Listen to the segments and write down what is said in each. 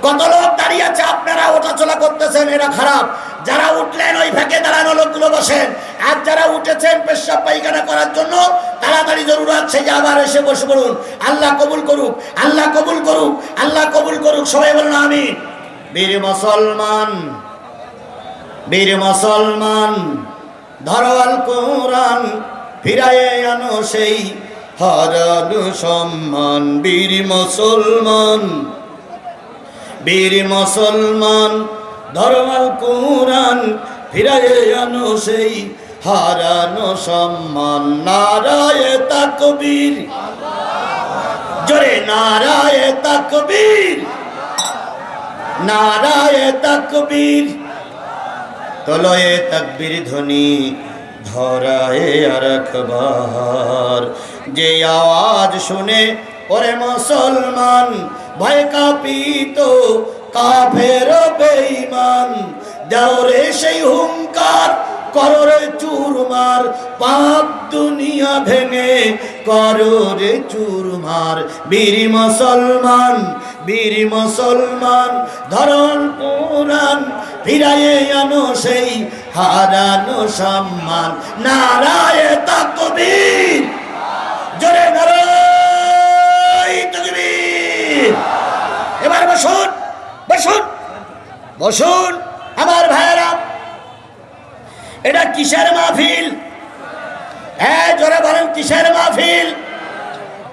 কত লোক দাঁড়িয়ে আছে, আপনারা ওঠাচলা করতেছেন, এরা খারাপ। যারা উঠলেন ওই ফাঁকে দাঁড়ানো লোকগুলো বসেন, আর যারা উঠেছেন পেশাব পায়খানা করার জন্য তাড়াতাড়ি জরুরত সেই আবার এসে বসে পড়ুন। আল্লাহ কবুল করুক, আল্লাহ কবুল করুক, আল্লাহ কবুল করুক। সবাই বলুন আমিন। বীর মুসলমান, বীর মুসলমান, ধরো আল কোরআন, ফিরায়ে আনো সেই হারানো সম্মান। বীর মুসলমান, বীর মুসলমান, ধরো আল কোরআন, ফিরায়ে আনো সেই হারানো সম্মান। নারায়ে তাকবীর, জোরে নারায়ে তাকবীর, নারায়ে তাকবীর। তলয়ে তাকবীর ধ্বনি ধরায়ে আর একবার। যে আওয়াজ শুনে ওরে মুসলমান ভয় কাঁপিত কাফের বেঈমান। দাও রে সেই হুঙ্কার, করো রে চুরমার, পাপ দুনিয়া ভেঙে করো রে চুরমার। বীর মুসলমান, বীর মুসলমান, ধরন কোরআন, ফিরায়ে আনো সেই হারানো সম্মান। নারায়ে তাকবীর, জোরে নারায়ে তাকবীর। এবার বসুন, বসুন, বসুন আমার ভাইয়েরা। এটা কিসের মাহফিল? জোরে বলেন কিসের মাহফিল?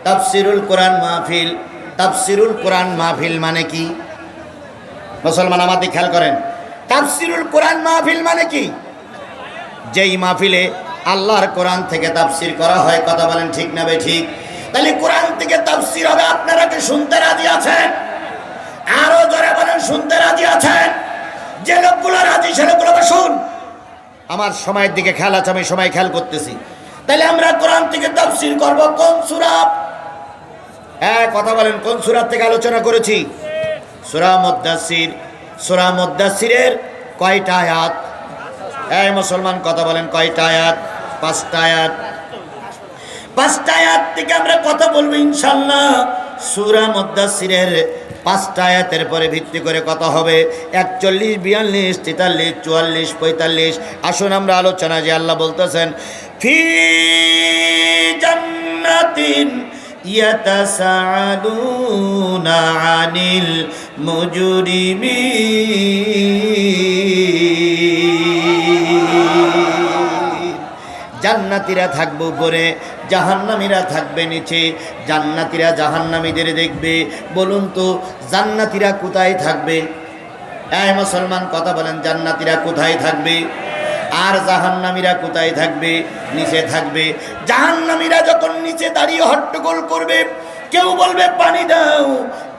তাফসিরুল কোরআন মাহফিল। তাফসিরুল কোরআন মাহফিল মানে কি? মুসলমান আমাদের খেয়াল করেন, তাফসিরুল কোরআন মাহফিল মানে কি? যেই মাহফিলে আল্লাহর কোরআন থেকে তাফসির করা হয়। কথা বলেন ঠিক না বে ঠিক? তাহলে কোরআন থেকে তাফসির হবে, আপনারা কি শুনতে রাজি আছেন? আরো জোরে বলেন শুনতে রাজি আছেন? যে লোকগুলো রাজি সে লোকগুলো বসুন। আমার সময়ের দিকে খেয়াল আছে, আমি সময় খেয়াল করতেছি। তাহলে আমরা কোরআন থেকে তাফসির করব কোন সূরা? কথা বলেন কোন সূরা থেকে আলোচনা করেছি? সূরা মুদ্দাসসির। সূরা মুদ্দাসসিরের কয়টা আয়াত? মুসলমান কথা বলেন কয়টা আয়াত? 5টা আয়াত। 5টা আয়াত থেকে আমরা কথা বলবো ইনশাআল্লাহ। সূরা মুদ্দাসসিরের 5টা আয়াতের পরে ভিত্তি করে কথা হবে 41, 42, 43, 44, 45। আসুন আমরা আলোচনা। যে আল্লাহ বলতেছেন ফি জান্নাতিন ইয়াতাসাআলুনা আনিল মুজরিমিন। জান্নাতীরা থাকবে উপরে, জাহান্নামীরা থাকবে নিচে। জান্নাতীরা জাহান্নামীদের দেখবে। বলুন তো জান্নাতীরা কোথায় থাকবে? মুসলমান কথা বলেন, জান্নাতীরা কোথায় থাকবে? আর জাহান্নামীরা কোথায় থাকবে? নিচে থাকবে। জাহান্নামীরা যখন নিচে দাঁড়িয়ে হট্টগোল করবে, কেউ বলবে পানি দাও,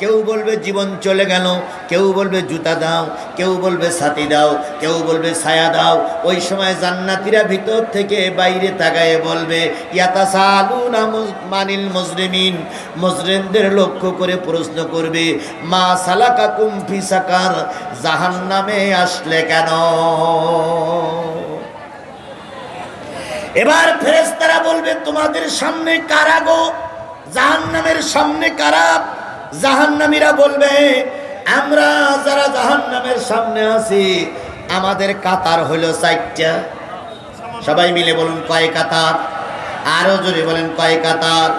কেউ বলবে জীবন চলে গেল, কেউ বলবে জুতা দাও, কেউ বলবে ছাতি দাও, কেউ বলবে ছায়া দাও। ওই সময় জান্নাতীরা ভিতর থেকে বাইরে তাকায়ে বলবে ইয়াতাসালুনা মানিল মুজরিমিন। মুজরিমদের লক্ষ্য করে প্রশ্ন করবে মা সালাকাকুম ফি সাকার, জাহান্নামে আসলে কেন? এবার ফেরেশতারা বলবে তোমাদের সামনে কারা গো? জাহান্নামের সামনে কারা? জাহান্নামীরা বলবে আমরা যারা জাহান্নামের সামনে আছি আমাদের কাতার হলো 4টা। সবাই মিলে বলুন কয় কাতার? আরো জোরে বলেন কয় কাতার?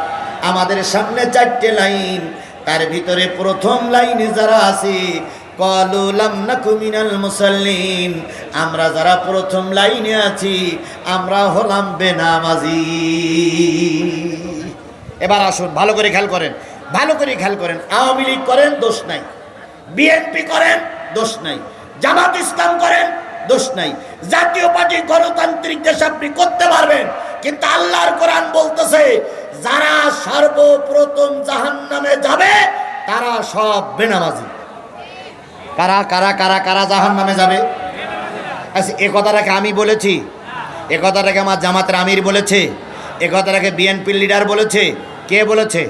আমাদের সামনে 4টে লাইন। তার ভিতরে প্রথম লাইনে যারা আছি ক্বালু লাম নাকু মিনাল মুসাল্লিন, আমরা যারা প্রথম লাইনে আছি আমরা হলাম বেনামাজি। এবার আসুন ভালো করে খেয়াল করেন, ভালো করে খেয়াল করেন। আওয়ামী লীগ করেন দোষ নাই, বিএনপি করেন দোষ নাই, জামাত ইসলাম করেন দোষ নাই, জাতীয় পার্টি গণতান্ত্রিক দেশ আপনি করতে পারবেন। কিন্তু আল্লাহর কোরআন বলতেছে যারা সর্বপ্রথম জাহান্নামে যাবে তারা সব বেনামাজি। কারা কারা কারা কারা জাহান্নামে যাবে? আচ্ছা, এ কথাটাকে আমি বলেছি? এ কথাটাকে আমার জামাতের আমির বলেছে? এ কথাটাকে বিএনপির লিডার বলেছে? কে বলেছে?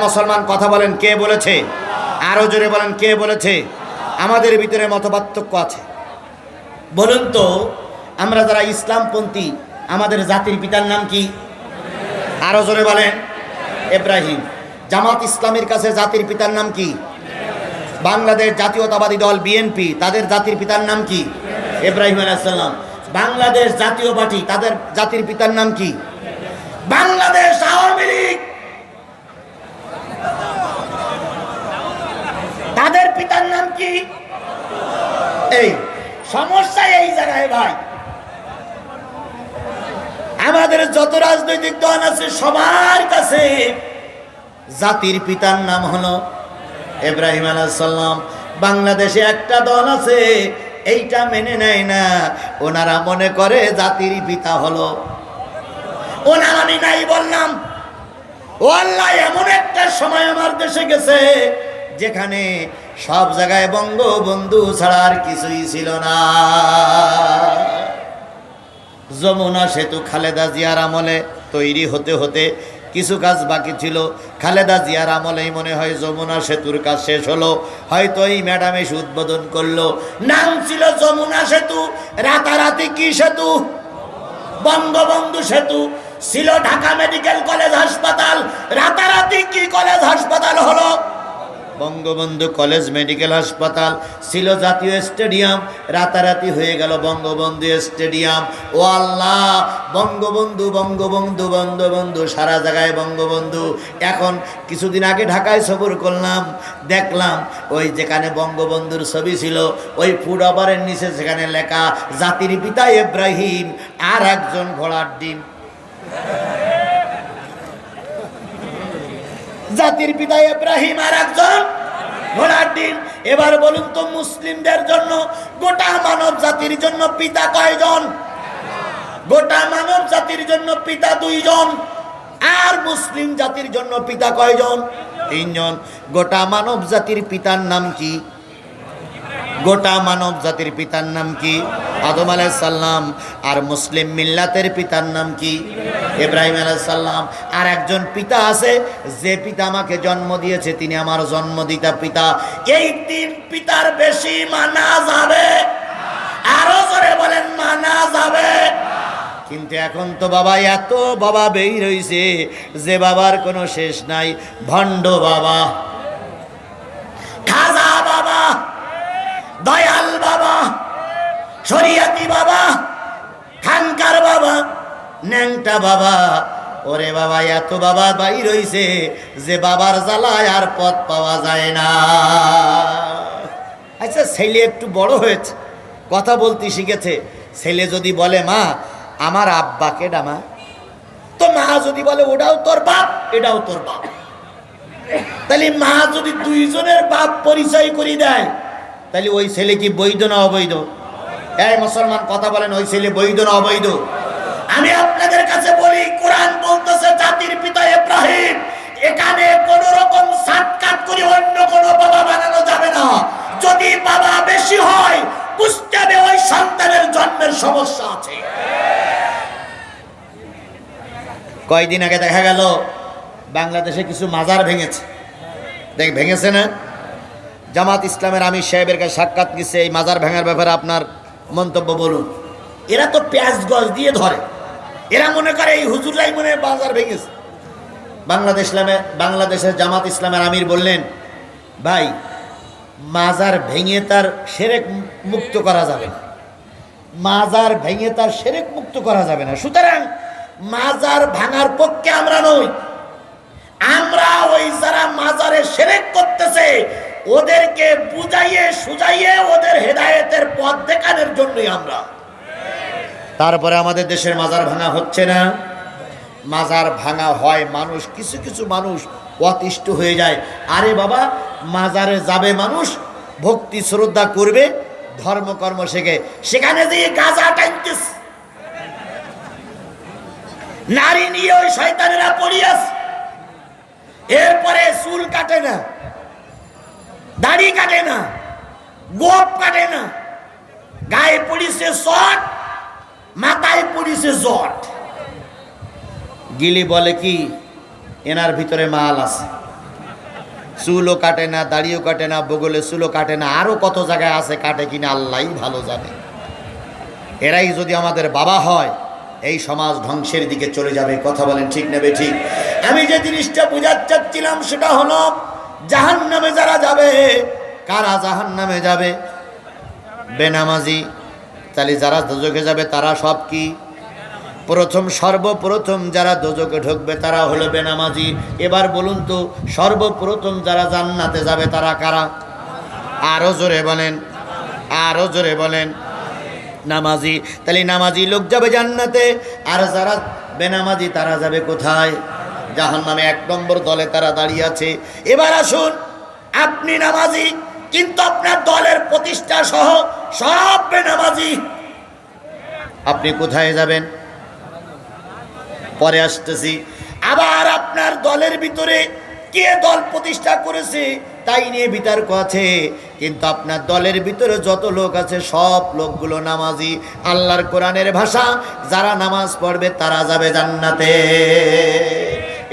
মুসলমান কথা বলেন কে বলেছে? আরো জোরে বলেন কে বলেছে? আমাদের ভিতরে মতপার্থক্য আছে। বলুন তো আমরা যারা ইসলামপন্থী আমাদের জাতির পিতার নাম কি? আরো জোরে বলেন ইব্রাহিম। জামাত ইসলামের কাছে জাতির পিতার নাম কি? বাংলাদেশ জাতীয়তাবাদী দল বিএনপি, তাদের জাতির পিতার নাম কি? ইব্রাহিম আলাইহিস সালাম। বাংলাদেশ জাতীয় পার্টি, তাদের জাতির পিতার নাম কি? বাংলাদেশ আওয়ামী লীগ, তাদের পিতার নাম কি? এই সমস্যা এই জায়গায় ভাই, আমাদের যত রাজনৈতিক দল আছে সবার কাছে জাতির পিতার নাম হলো ইব্রাহিম আলাইহিস সালাম। বাংলাদেশে একটা দল আছে এইটা মেনে নেয় না, ওনারা মনে করে জাতির পিতা হলো ওনার। আমি নাই বললাম, ও আল্লাহ, এমন একটা সময় আমার দেশে গেছে যেখানে সব জায়গায় বঙ্গবন্ধু ছাড়া আর কিছুই ছিল না। যমুনা সেতু খালেদা জিয়ার আমলে তৈরি হতে হতে কিছু কাজ বাকি ছিল। খালেদা জিয়ার আমলেই মনে হয় যমুনা সেতুর কাজ শেষ হলো, হয়তো এই ম্যাডাম এসে উদ্বোধন করলো। নাম ছিল যমুনা সেতু, রাতারাতি কি সেতু? বঙ্গবন্ধু সেতু। ছিল ঢাকা মেডিকেল কলেজ হাসপাতাল, রাতারাতি কি কলেজ হাসপাতাল হলো? বঙ্গবন্ধু কলেজ মেডিকেল হাসপাতাল। ছিল জাতীয় স্টেডিয়াম, রাতারাতি হয়ে গেল বঙ্গবন্ধু স্টেডিয়াম। ও আল্লাহ, বঙ্গবন্ধু বঙ্গবন্ধু বঙ্গবন্ধু, সারা জায়গায় বঙ্গবন্ধু। এখন কিছুদিন আগে ঢাকায় সফর করলাম, দেখলাম ওই যেখানে বঙ্গবন্ধুর ছবি ছিল ওই ফুড ওভারের নিচে সেখানে লেখা জাতির পিতা ইব্রাহিম আর একজন ঘোড়ার ডিম। জাতির পিতা ইব্রাহিম আর একজন ঘোড়ার ডিম। এবার বলুন তো, মুসলিমদের জন্য, গোটা মানব জাতির জন্য পিতা কয়জন? গোটা মানব জাতির জন্য পিতা দুইজন। আর মুসলিম জাতির জন্য পিতা কয়জন? তিনজন। গোটা মানব জাতির পিতার নাম কি? গোটা মানব জাতির পিতার নাম কি? আদম আলাইহিস সালাম। আর মুসলিম মিল্লাতের পিতার নাম কি? ইব্রাহিম আলাইহিস সালাম। আর একজন পিতা আছে, যে পিতা আমাকে জন্ম দিয়েছে, তিনি আমার জন্মদাতা পিতা। এই তিন পিতার বেশি মানা যাবে? আরো জোরে বলেন, মানা যাবে? কিন্তু এখন তো বাবা, এত বাবা বের হইছে যে বাবার কোনো শেষ নাই। ভণ্ড বাবা, খাজা বাবা, দয়াল বাবা, শরিয়াতি বাবা, খানকার বাবা, ন্যাংটা বাবা। ওরে বাবা, এত বাবা বাইর হইছে যে বাবার জ্বালায় আর পথ পাওয়া যায় না। আচ্ছা, ছেলে একটু বড় হয়েছে, কথা বলতে শিখেছে। ছেলে যদি বলে মা আমার আব্বা কেডা মা, তো মা যদি বলে ওটাও তোর বাপ এটাও তোর বাপ, তাহলে মা যদি দুইজনের বাপ পরিচয় করে দেয়, তাহলে ওই ছেলে কি বৈধ না অবৈধ? এই মুসলমান কথা বলেন, ওই ছেলে বৈধ না অবৈধ? আমি আপনাদের কাছে বলি, কোরআন বলতেছে জাতির পিতা ইব্রাহিম। এখানে কোন রকম সাতকাট করে অন্য কোন বাবা বানানো যাবে না। যদি বাবা বেশি হয়, বুঝতে হবে ওই সন্তানের জন্মের সমস্যা আছে। কয়েকদিন আগে দেখা গেল বাংলাদেশে কিছু মাজার ভেঙেছে। ভেঙেছে না? জামাত ইসলামের আমির সাহেবের কাছে সাক্ষাৎ নিচ্ছে, এই মাজার ভাঙার ব্যাপারে আপনার মন্তব্য বলুন। এরা তো পেঁয়াজ গজ দিয়ে ধরে, এরা মনে করে এই হুজুরাই মনে বাজার ভেঙেছে। বাংলাদেশের জামাত ইসলামের আমির বললেন, ভাই মাজার ভেঙে তার শিরক মুক্ত করা যাবে না, মাজার ভেঙে তার শিরক মুক্ত করা যাবে না। সুতরাং মাজার ভাঙার পক্ষে আমরা নই, আমরা ওই যারা মাজারে শিরক করতেছে ওদেরকে বুঝাইয়ে সুজাইয়ে ওদের হেদায়েতের পথ দেখানোর জন্যই আমরা। তারপরে আমাদের দেশের মাজার ভাঙা হচ্ছে না? মাজার ভাঙা হয়, মানুষ কিছু কিছু মানুষ অতিষ্ঠ হয়ে যায়। আরে বাবা, মাজারে যাবে মানুষ, ভক্তি শ্রদ্ধা করবে, ধর্মকর্ম শেখে, সেখানে যে গাঁজা টানতেস, নারী নিয়ে ওই শয়তানেরা পড়িয়াস। এরপরে চুল কাটে না, দাড়ি কাটে না, গোপ কাটে না, গায়ে পড়িছে শট, মাথায় পড়িছে জট। গিলি বলে কি এনার ভিতরে মাল আছে। চুলও কাটে না, দাড়িও কাটে না, বগলে চুলও কাটে না, আরো কত জায়গায় আছে কাটে কিনা আল্লাহই ভালো জানে। এরাই যদি আমাদের বাবা হয়, এই সমাজ ধ্বংসের দিকে চলে যাবে। কথা বলেন ঠিক নেবে ঠিক? আমি যে জিনিসটা বুঝাতে চাচ্ছিলাম সেটা হলো, জাহান্নামে যারা যাবে কারা জাহান্নামে যাবে? বেনামাজি। তাহলে যারা দোজখে যাবে তারা সব কি? সর্বপ্রথম যারা দোজখে ঢুকবে তারা হলো বেনামাজি। এবার বলুন তো সর্বপ্রথম যারা জান্নাতে যাবে তারা কারা? আরো জোরে বলেন, আরো জোরে বলেন। নামাজি। তাহলে নামাজি লোক যাবে জান্নাতে, আর যারা বেনামাজি তারা যাবে কোথায়? জাহান্নামে। 1 নম্বর দলে তারা দাঁড়িয়ে আছে। এবার আসুন, আপনি নামাজি কিন্তু আপনার দলের প্রতিষ্ঠা সহ সব বেনামাজি, আপনি কোথায় যাবেন? পরে আসতেছি। আবার আপনার দলের ভিতরে কে দল প্রতিষ্ঠা করেছে তাই নিয়ে বিতর্ক আছে, কিন্তু আপনার দলের ভিতরে যত লোক আছে সব লোকগুলো নামাজি। আল্লাহর কোরআনের ভাষা, যারা নামাজ পড়বে তারা যাবে জান্নাতে।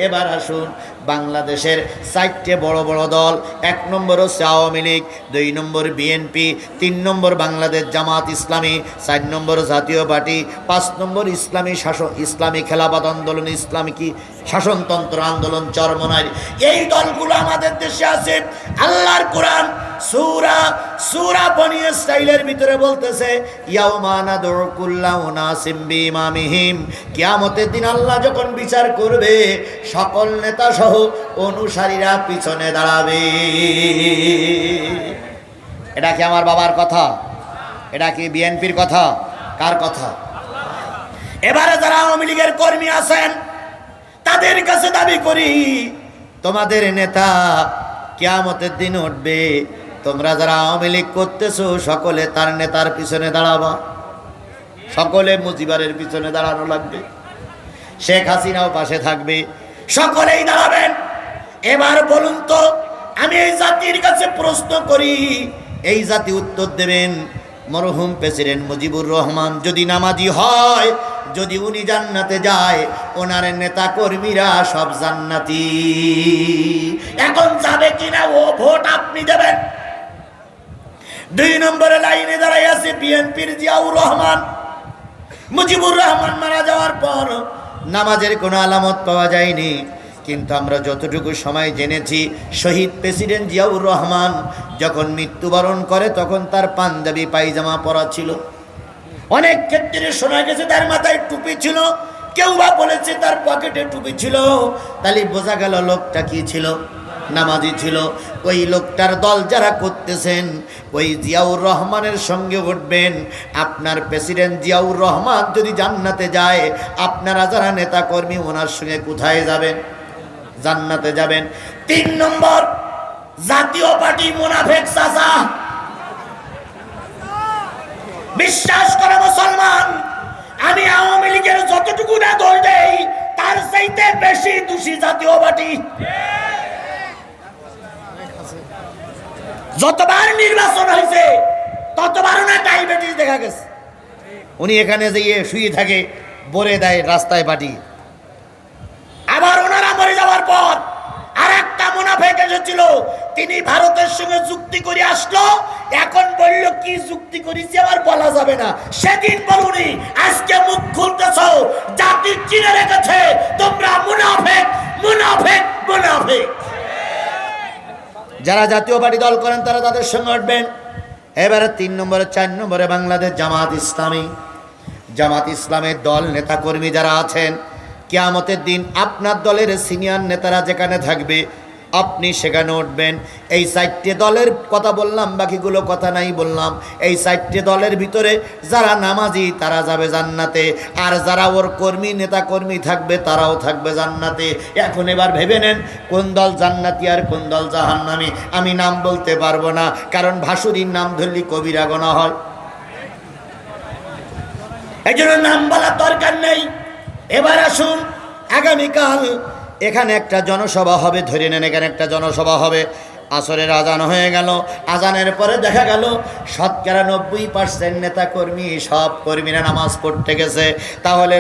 এবার আসুন, বাংলাদেশের 4টে বড় বড় দল। 1 নম্বর হচ্ছে আওয়ামী লীগ, 2 নম্বর বিএনপি, 3 নম্বর বাংলাদেশ জামাত ইসলামী, 4 নম্বর জাতীয় পার্টি, 5 নম্বর ইসলামী খেলাফত আন্দোলন, ইসলামী কি শাসনতন্ত্র আন্দোলন চরমনাই। এই দলগুলো আমাদের দেশে আছে। আল্লাহর কোরআন সূরা বনী ইসরাঈলের ভিতরে বলতেছে, ইয়াউমা নাদউ কুল্লা উনাসিম বিইমামিহিম, কিয়ামতের দিন আল্লাহ যখন বিচার করবে সকল নেতা সহ অনুসারীরা পিছনে দাঁড়াবে। এটা কি আমার বাবার কথা? এটা কি বিএনপির কথা? কার কথা? এবারে যারা আওয়ামী লীগের কর্মী আছেন তাদের কাছে দাবি করি, তোমাদের নেতা কিয়ামতের দিন উঠবে, তোমরা যারা আওয়ামী লীগ করতেছো সকলে তার নেতার পিছনে দাঁড়াবা। সকলে মুজিবারের পিছনে দাঁড়ানো লাগবে, শেখ হাসিনাও পাশে থাকবে, সকলেই দাঁড়াবেন। এবার বলুন তো, আমি এই জাতির কাছে প্রশ্ন করি, এই জাতি উত্তর দেবেন, মরহুম প্রেসিডেন্ট মুজিবুর রহমান যদি নামাজি হয়, যদি উনি জান্নাতে যায়, ওনার নেতা কর্মীরা সব জান্নাতি। এখন যাবে কিনা ও ভোট আপনি দেবেন। 2 নম্বরে লাইনে দাঁড়াই আছে বিএনপির জিয়াউর রহমান। মুজিবুর রহমান মারা যাওয়ার পর নামাজের কোনো আলামত পাওয়া যায়নি, কিন্তু আমরা যতটুকু সময় জেনেছি, শহীদ প্রেসিডেন্ট জিয়াউর রহমান যখন মৃত্যুবরণ করে তখন তার পাঞ্জাবি পায়জামা পরা ছিল। অনেক ক্ষেত্রে শোনা গেছে তার মাথায় টুপি ছিল, কেউ বা বলেছে তার পকেটে টুপি ছিল। তাহলে বোঝা গেল লোকটা কি ছিল? নামাজি ছিল। ওই লোকটার দল যারা করতেছেন ওই জিয়াউর রহমানের সঙ্গে উঠবেন। আপনার প্রেসিডেন্ট জিয়াউর রহমান যদি জান্নাতে যায়, আপনারা যারা নেতা কর্মী ওনার সঙ্গে কোথায় যাবেন? জান্নাতে যাবেন। 3 নম্বর জাতীয় পার্টি মুনাফেক চাচা। বিশ্বাস করে মুসলমান, আমি আওয়ামী লীগের যতটুকু না দোষ দেই তার চাইতে বেশি দোষী জাতীয় পার্টি। যতবার নির্বাচন হয়েছে ততবার না ডায়াবেটিস দেখা গেছে। উনি এখানে যেয়ে শুয়ে থাকে, বলে দেয় রাস্তায় পাঠিয়ে। আবার ওনারা মরে যাওয়ার পর আর একটা মুনাফেক এসেছিল, তিনি ভারতের সঙ্গে চুক্তি করে আসলো। এখন বলল কি চুক্তি করেছি আবার বলা যাবে না। সেদিন বলুনি, আজকে মুখ খুলতেছ, জাতি চিনে রেখেছে তোমরা মুনাফেক মুনাফেক মুনাফেক। যারা জাতীয় পার্টি দল করেন তারা তাদের সঙ্গে উঠবেন। এবারে 3 নম্বরে 4 নম্বরে বাংলাদেশ জামাত ইসলামী। জামাত ইসলামের দল নেতাকর্মী যারা আছেন, কিয়ামতের দিন আপনার দলের সিনিয়র নেতারা যেখানে থাকবে আপনি সেখানে উঠবেন। এই 4টে দলের কথা বললাম, বাকিগুলো কথা নাই বললাম। এই 4টে দলের ভিতরে যারা নামাজি তারা যাবে জান্নাতে, আর যারা ওর কর্মী নেতা কর্মী থাকবে তারাও থাকবে জান্নাতে। এখন এবার ভেবে নেন কোন দল জান্নাতি আর কোন দল জাহান্নামী। আমি নাম বলতে পারবো না, কারণ ভাসুরীর নাম ধরলে কবিরা গোনা হয়, এই জন্য নাম বলার দরকার নেই। এবার আসুন, আগামীকাল এখানে একটা জনসভা হবে, ধরে নেন এখানে একটা জনসভা হবে। আসরের আজান হয়ে গেল, আজানের পরে দেখা গেল 90% নেতা কর্মী সব কর্মীরা নামাজ পড়তে গেছে। তাহলে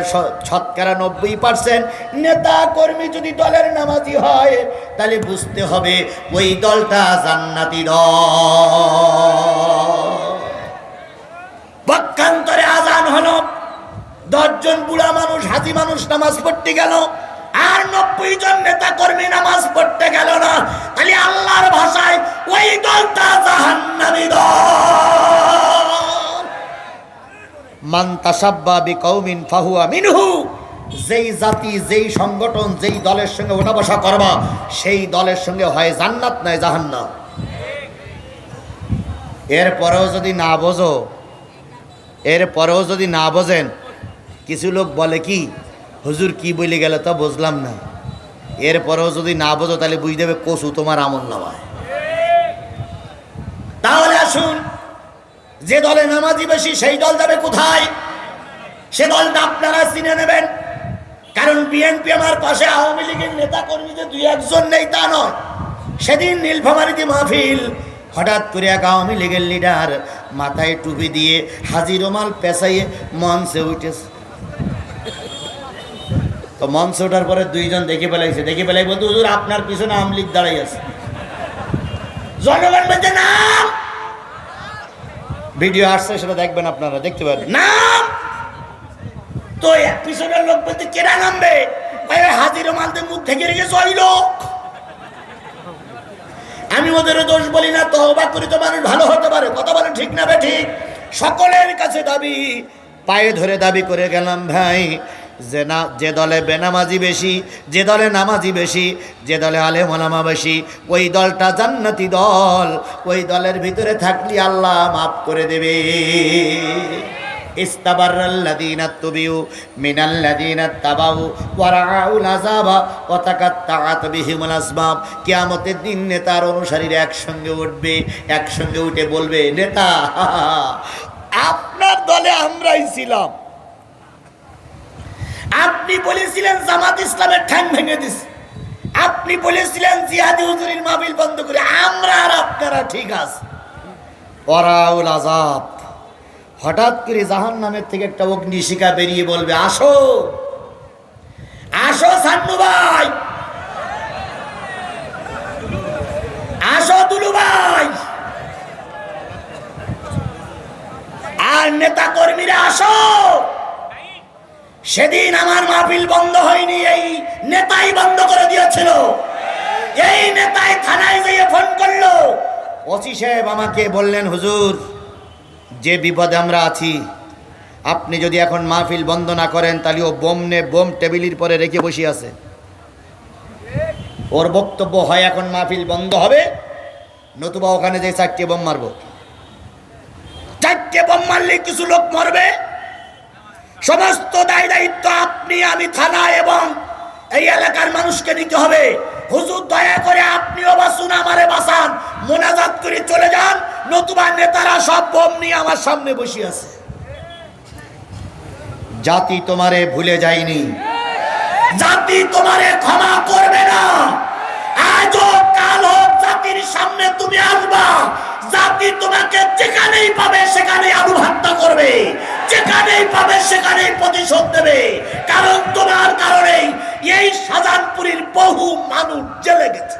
90% নেতা কর্মী যদি দলের নামাজি হয়, তাহলে বুঝতে হবে ওই দলটা জান্নাতি দল। পক্ষান্তরে আজান হলো, 10 জন বুড়া মানুষ হাজি মানুষ নামাজ পড়তে গেল, আর 90 জন নেতা কর্মী নামাজ পড়তে গেল না, তাহলে আল্লাহর ভাষায় ওই দলটা জাহান্নামী দল। মান তাসাব্বা বিকৌমিন ফাহুয়া মিনহু, যেই জাতি, যেই সংগঠন, যেই দলের সঙ্গে ওঠা বসা করবা, সেই দলের সঙ্গে হয় জান্নাত নয় জাহান্নাম। এরপরেও যদি না বোঝো, এরপরেও যদি না বোঝেন, কিছু লোক বলে কি হুজুর কি বলে গেল তা বুঝলাম না, এরপরেও যদি না বোঝো তাহলে বুঝে দেবে কসু তোমার আমল নামায়। তাহলে আসুন, যে দলে নামাজি বেশি সেই দল যাবে কোথায়? সে দলটা আপনারা চিনে নেবেন। কারণ বিএনপি আমার পাশে, আওয়ামী লীগের নেতা কর্মীদের দুই একজন নেই তা নয়। সেদিন নীলফামারীতে মাহফিল, হঠাৎ করে এক আওয়ামী লীগের লিডার মাথায় টুপি দিয়ে হাজি রুমাল পেঁচাইয়ে মঞ্চে উঠেছে। তো মঞ্চে ওঠার পরে দুইজন দেখে ফেলাইছে, দেখে ফেলাই বলতে হুজুর আপনার পিছনে আওয়ামী লীগ দাঁড়াই আছে। জনগণ বলছে নাম, ভিডিও আসছে সেটা দেখবেন আপনারা, দেখতে পারেন নাম। তো পিছনের লোক বলতে কেনা নামবে, হাজি রুমালতে মুখ ঢেকে রেখেছে ওই লোক। আমি ওদেরও দোষ বলি না, তওবা করি তো মানুষ ভালো হতে পারে, কথা বলে ঠিক না বে ঠিক? সকলের কাছে দাবি, পায়ে ধরে দাবি করে গেলাম ভাই, যে না, যে দলে বেনামাজি বেশি, যে দলে নামাজি বেশি, যে দলে আলেম ওলামা বেশি, ওই দলটা জান্নাতি দল। ওই দলের ভিতরে থাকলে আল্লাহ মাফ করে দেবে। ইস্তাবাররাল্লাযীনা তুবিউ মিনাল্লাযীনা তাবাউ ওয়া রাআউল আযাবা ওয়া তাকাত্তাআত বিহিমুল আসবাব। কিয়ামতের দিন নেতার অনুসারীরা একসঙ্গে উঠবে, একসঙ্গে উঠে বলবে, নেতা আপনার দলে আমরাই ছিলাম, আপনি বলেছিলেন জামাত ইসলামের ঠ্যাং ভেঙে দিস, আপনি বলেছিলেন জিহাদি হুজুরির মাহফিল বন্ধ করে, আমরা আর আপনারা ঠিক আছে। ওয়ারাউল আযাব, হঠাৎ করে জাহান্নামের থেকে একটা অগ্নিশিখা বেরিয়ে বলবে, আসো আসো সান্নু ভাই, আসো দুলু ভাই, আর নেতা কর্মীরা আসো। সেদিন আমার মাহফিল বন্ধ হয়নি, এই নেতাই বন্ধ করে দিয়েছিল। এই নেতাই থানায় যেয়ে ফোন করলো, ওসি সাহেব আমাকে বললেন, হুজুর যে বিপদে আমরা আছি, আপনি যদি এখন মাহফিল বন্ধ না করেন তাহলে ও বোম টেবিলের পরে রেখে বসে আছে। ওর বক্তব্য হয় এখন মাহফিল বন্ধ হবে, নতুবা ওখানে যে 4টে বোম মারবো। 4টে বোম মারলে কিছু লোক মরবে, সমস্ত দায় দায়িত্ব আপনি, আমি, থানা এবং এই এলাকার মানুষকে নিতে হবে। হুজুর দয়া করে আপনিও বাঁচুন, আমারে বাঁচান, মোনাজাত করে চলে যান, নতুবা নেতারা সব বোম নিয়ে আমার সামনে বসে আছে। জাতি তোমারে ভুলে যায়নি, জাতি তোমারে ক্ষমা করবে না। আজ হোক কাল হোক জাতির সামনে তুমি আসবা, জাতি তোমাকে যেখানেই পাবে সেখানেই আনুগত্য করবে, যেখানেই পাবে সেখানেই প্রতিশোধ দেবে। কারণ তোমার কারণেই এই শাহজাহানপুরের বহু মানুষ জেলে গেছে।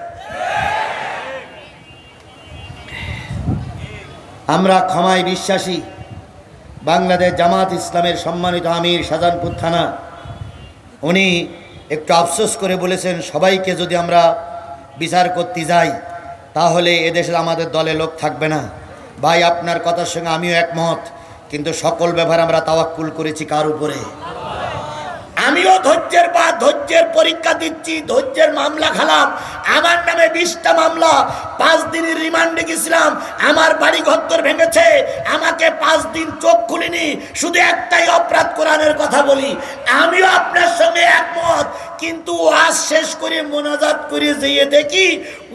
আমরা ক্ষমায় বিশ্বাসী। বাংলাদেশ জামাত ইসলামের সম্মানিত আমির শাহজাহানপুর থানা, উনি একটু আফসোস করে বলেছেন, সবাইকে যদি আমরা বিচার করতে যাই তাহলে এদেশে আমাদের দলে লোক থাকবে না। ভাই, আপনার কথার সঙ্গে আমিও একমত, কিন্তু সকল ব্যাপারে আমরা তাওয়াক্কুল করেছি কার উপরে? আমিও ধৈর্যের পরীক্ষা দিচ্ছি, ধৈর্যের মামলা খালাম। আমার নামে 20টা মামলা, 5 দিনের রিমান্ডে গেছিলাম, আমার বাড়ি ঘর ভেঙেছে, আমাকে 5 দিন চোখ খুলিনি, শুধু একটাই অপরাধ, কোরআনের কথা বলি। আমিও আপনার সঙ্গে একমত, কিন্তু ওয়াজ শেষ করে মোনাজাত করে যেয়ে দেখি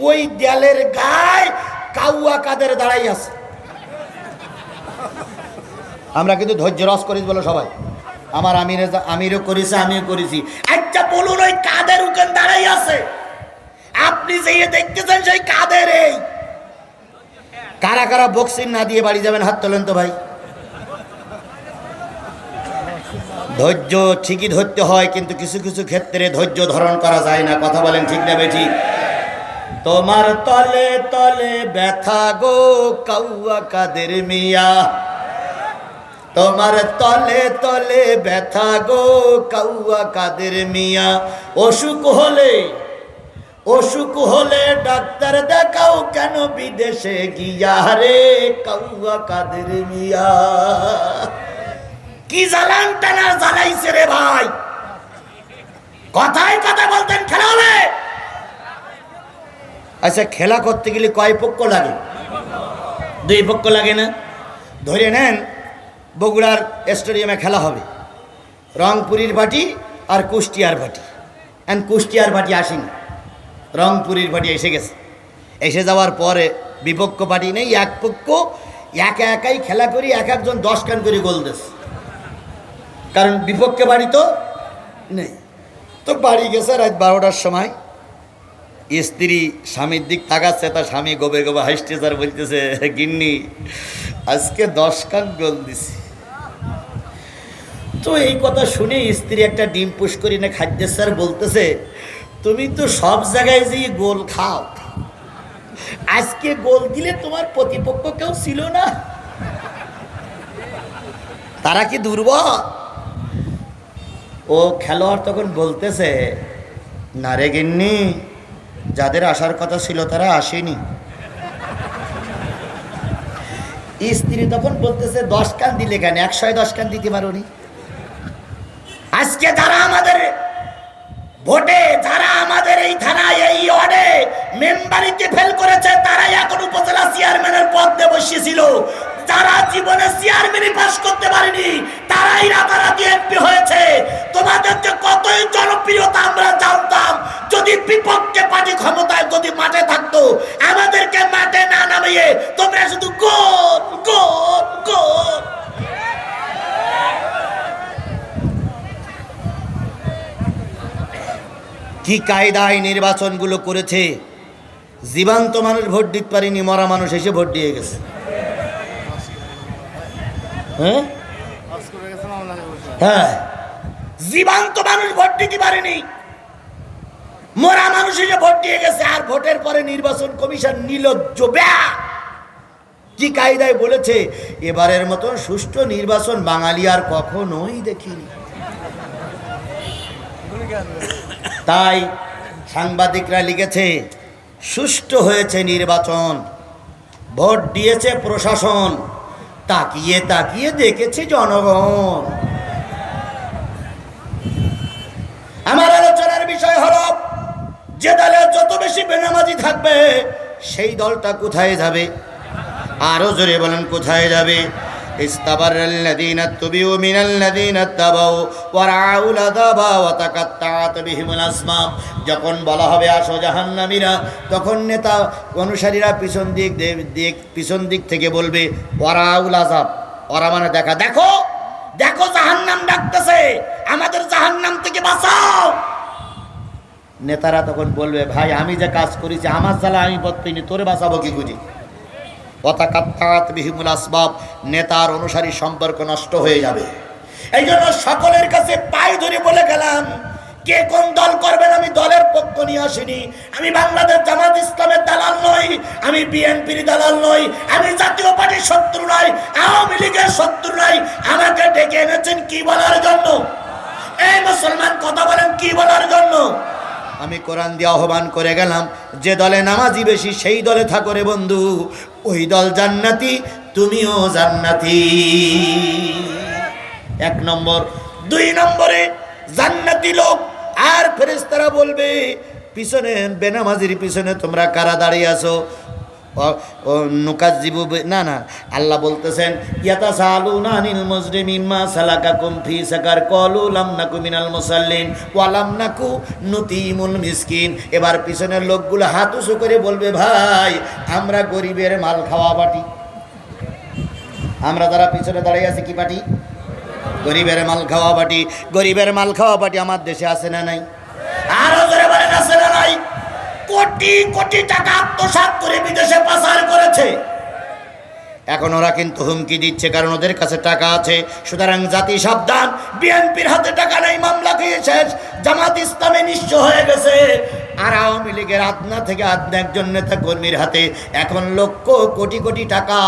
ওই দেয়ালের গায়ে কাউয়া কাদের দাঁড়াই আছে। আমরা কিন্তু ধৈর্য রস করি বলো সবাই, আমার আমিরও করেছে, আমিও করেছি। আচ্ছা বলুন, ওই কাদের উকেন দাঁড়াই আছে, আপনি যেয়ে দেখতেছেন সেই কাদের, এই কারা কারা বক্সিং না দিয়ে বাড়ি যাবেন হাত তোলেন তো ভাই। ধৈর্য ঠিকই ধরতে হয়, কিন্তু কিছু কিছু ক্ষেত্রে ধৈর্য ধারণ করা যায় না, কথা বলেন ঠিক না বেঠি? তোমার তলে তলে ব্যথা গো কাউয়া কাদের মিয়া, তোমার তলে তলে ব্যথা গো কাউয়া কাদের মিয়া, অসুখ হলে ডাক্তার দেখাও কেন বিদেশে গিয়া রে কাউয়া কাদের মিয়া। কি জ্বালান টানা জ্বালাইছে রে ভাই, কথায় কথা বলতেন খেলা হবে। আচ্ছা খেলা করতে গেলে কয় পক্ষ লাগে? দুই পক্ষ লাগে না? ধরে নেন বগুড়ার স্টেডিয়ামে খেলা হবে, রংপুরের পার্টি আর কুষ্টিয়ার পার্টি। এন্ড কুষ্টিয়ার পার্টি আসেনি, রংপুরের পার্টি এসে গেছে। এসে যাওয়ার পরে বিপক্ষ পার্টি নেই, এক পক্ষ একা একাই খেলা করি, এক একজন 10 রান করে গোল দিস, কারণ বিপক্ষে বাড়ি তো নেই। তো বাড়ি গেছে রাত 12টার সময়, স্ত্রী স্বামীর দিক তাকাচ্ছে, তার স্বামী গোবে গোবে হাসতেছে আর বলতেছে, গিন্নি আজকে 10 রান গোল দিছি। তো এই কথা শুনে স্ত্রী একটা ডিম পুশ করি না খাদ্যের স্যার বলতেছে, তুমি তো সব জায়গায় যে গোল খাও, আজকে গোল দিলে তোমার প্রতিপক্ষ কেউ ছিল না, তারা কি দুর্বল? ও খেলোয়াড় তখন বলতেছে, না রে গিন্নি, যাদের আসার কথা ছিল তারা আসেনি। স্ত্রী তখন বলতেছে, 10 রান দিলে কেন, 110 রান দিতে পারোনি? আজকে যারা আমাদের ভোটে, যারা আমাদের এই থানায় এই ওয়ার্ডে মেম্বারিতে ফেল করেছে, তারাই এখন উপজেলা চেয়ারম্যানের পদে বসিয়েছিল। যারা জীবনে চেয়ারম্যানই পাস করতে পারেনি, তারাই রাতারাতি এমপি হয়েছে। তোমাদেরকে কতই জনপ্রিয়তা আমরা জানতাম, যদি বিপক্ষে পার্টি ক্ষমতায় যদি মাঠে থাকতো, আমাদেরকে মাঠে না নামিয়ে তোমরা শুধু গোল গোল গোল। কি কায়দায় নির্বাচনগুলো করেছে, জীবন্ত মানুষ ভোট দিতে পারেনি, মরা মানুষ এসে ভোট দিয়ে গেছে। হ্যাঁ, জীবন্ত মানুষ ভোট দিতে পারেনি, মরা মানুষ এসে ভোট দিয়ে গেছে। আর ভোটের পরে নির্বাচন কমিশন নির্লজ্জ কি কায়দায় বলেছে, এবারের মতন সুষ্ঠু নির্বাচন বাঙালি আর কখনোই দেখিনি। তাই সাংবাদিকরা লিখেছে, সুষ্ঠু হয়েছে নির্বাচন, ভোট দিয়েছে প্রশাসন, তাকিয়ে তাকিয়ে দেখেছে জনগণ। আমার আলোচনার বিষয় হলো, যে দলে যত বেশি বেনামাজি থাকবে সেই দলটা কোথায় যাবে? আরো জোরে বলেন, কোথায় যাবে? ইস্তাবারাল্লাযীনা তুবিউ মিনাল্লাযীনা তাবাউ ওয়া রাআউল আযাবা ওয়া তাকাত্তাআত বিহিমুল আসবাব। যখন বলা হবে আসো জাহান্নামীরা, তখন নেতা অনুসারীরা পিছন দিক থেকে বলবে ওয়া রাআউল আযাব, ওরা মানে দেখা, দেখো দেখো জাহান্নাম ডাকতেছে, আমাদের জাহান্নাম থেকে বাঁচাও। নেতারা তখন বলবে, ভাই আমি যে কাজ করেছি, আমার জ্বালা আমি পথ পাইনি, তোরে বাঁচাবো কি খুঁজি? আসবাব, নেতার অনুসারী সম্পর্ক নষ্ট হয়ে যাবে। এই জন্য সকলের কাছে পায়ে ধরে বলে গেলাম, কে কোন দল করবেন আমি দলের পক্ষ নিয়ে আসিনি। আমি বাংলাদেশ জামাত ইসলামের দালাল নই, আমি বিএনপির দালাল নই, আমি জাতীয় পার্টির শত্রু নই, আওয়ামী লীগের শত্রু নই। আমাকে ডেকে এনেছেন কি বলার জন্য? এই মুসলমান কথা বলেন, কি বলার জন্য? আমি কোরআন দিয়ে আহ্বান করে গেলাম, যে দলে নামাজি বেশি সেই দলে থাকো রে বন্ধু, ওই দল জান্নাতি, তুমিও জান্নাতি। 1 নম্বর। 2 নম্বরে জান্নাতি লোক আর ফেরেশতারা বলবে, পিছনে বেনামাজির পিছনে তোমরা কারা দাঁড়িয়ে আছো? নুকাজ্জিবু না না, আল্লাহ বলতেছেন, ইয়াতাসালুনা আনিল মুজরিমিন মা সালাকাকুম ফি সাকার ক্বালু লাম নাকু মিনাল মুসাল্লিন ওয়া লাম নাকু নুতিমুল মিসকিন। এবার পিছনের লোকগুলো হাত উঁচু করে বলবে, ভাই আমরা গরিবের মাল খাওয়া পার্টি। আমরা যারা পিছনে দাঁড়িয়ে আছি কি পার্টি? গরিবের মাল খাওয়া পার্টি। গরিবের মাল খাওয়া পার্টি আমার দেশে আছে না নাই? আরো জোরে বলেন, আছে না নাই? কোটি কোটি টাকা আত্মসাৎ করে বিদেশে পাচার করেছে। এখন ওরা কিন্তু হুমকি দিচ্ছে, কারণ ওদের কাছে টাকা আছে। সুতরাং জাতি সাবধান, বিএনপির হাতে টাকা নেই, মামলা খেয়ে শেষ, জামাত ইসলামে নিঃস্ব হয়ে গেছে। আর আওয়ামী লীগের আদনা থেকে আদনা একজন নেতা কর্মীর হাতে এখন লক্ষ কোটি কোটি টাকা,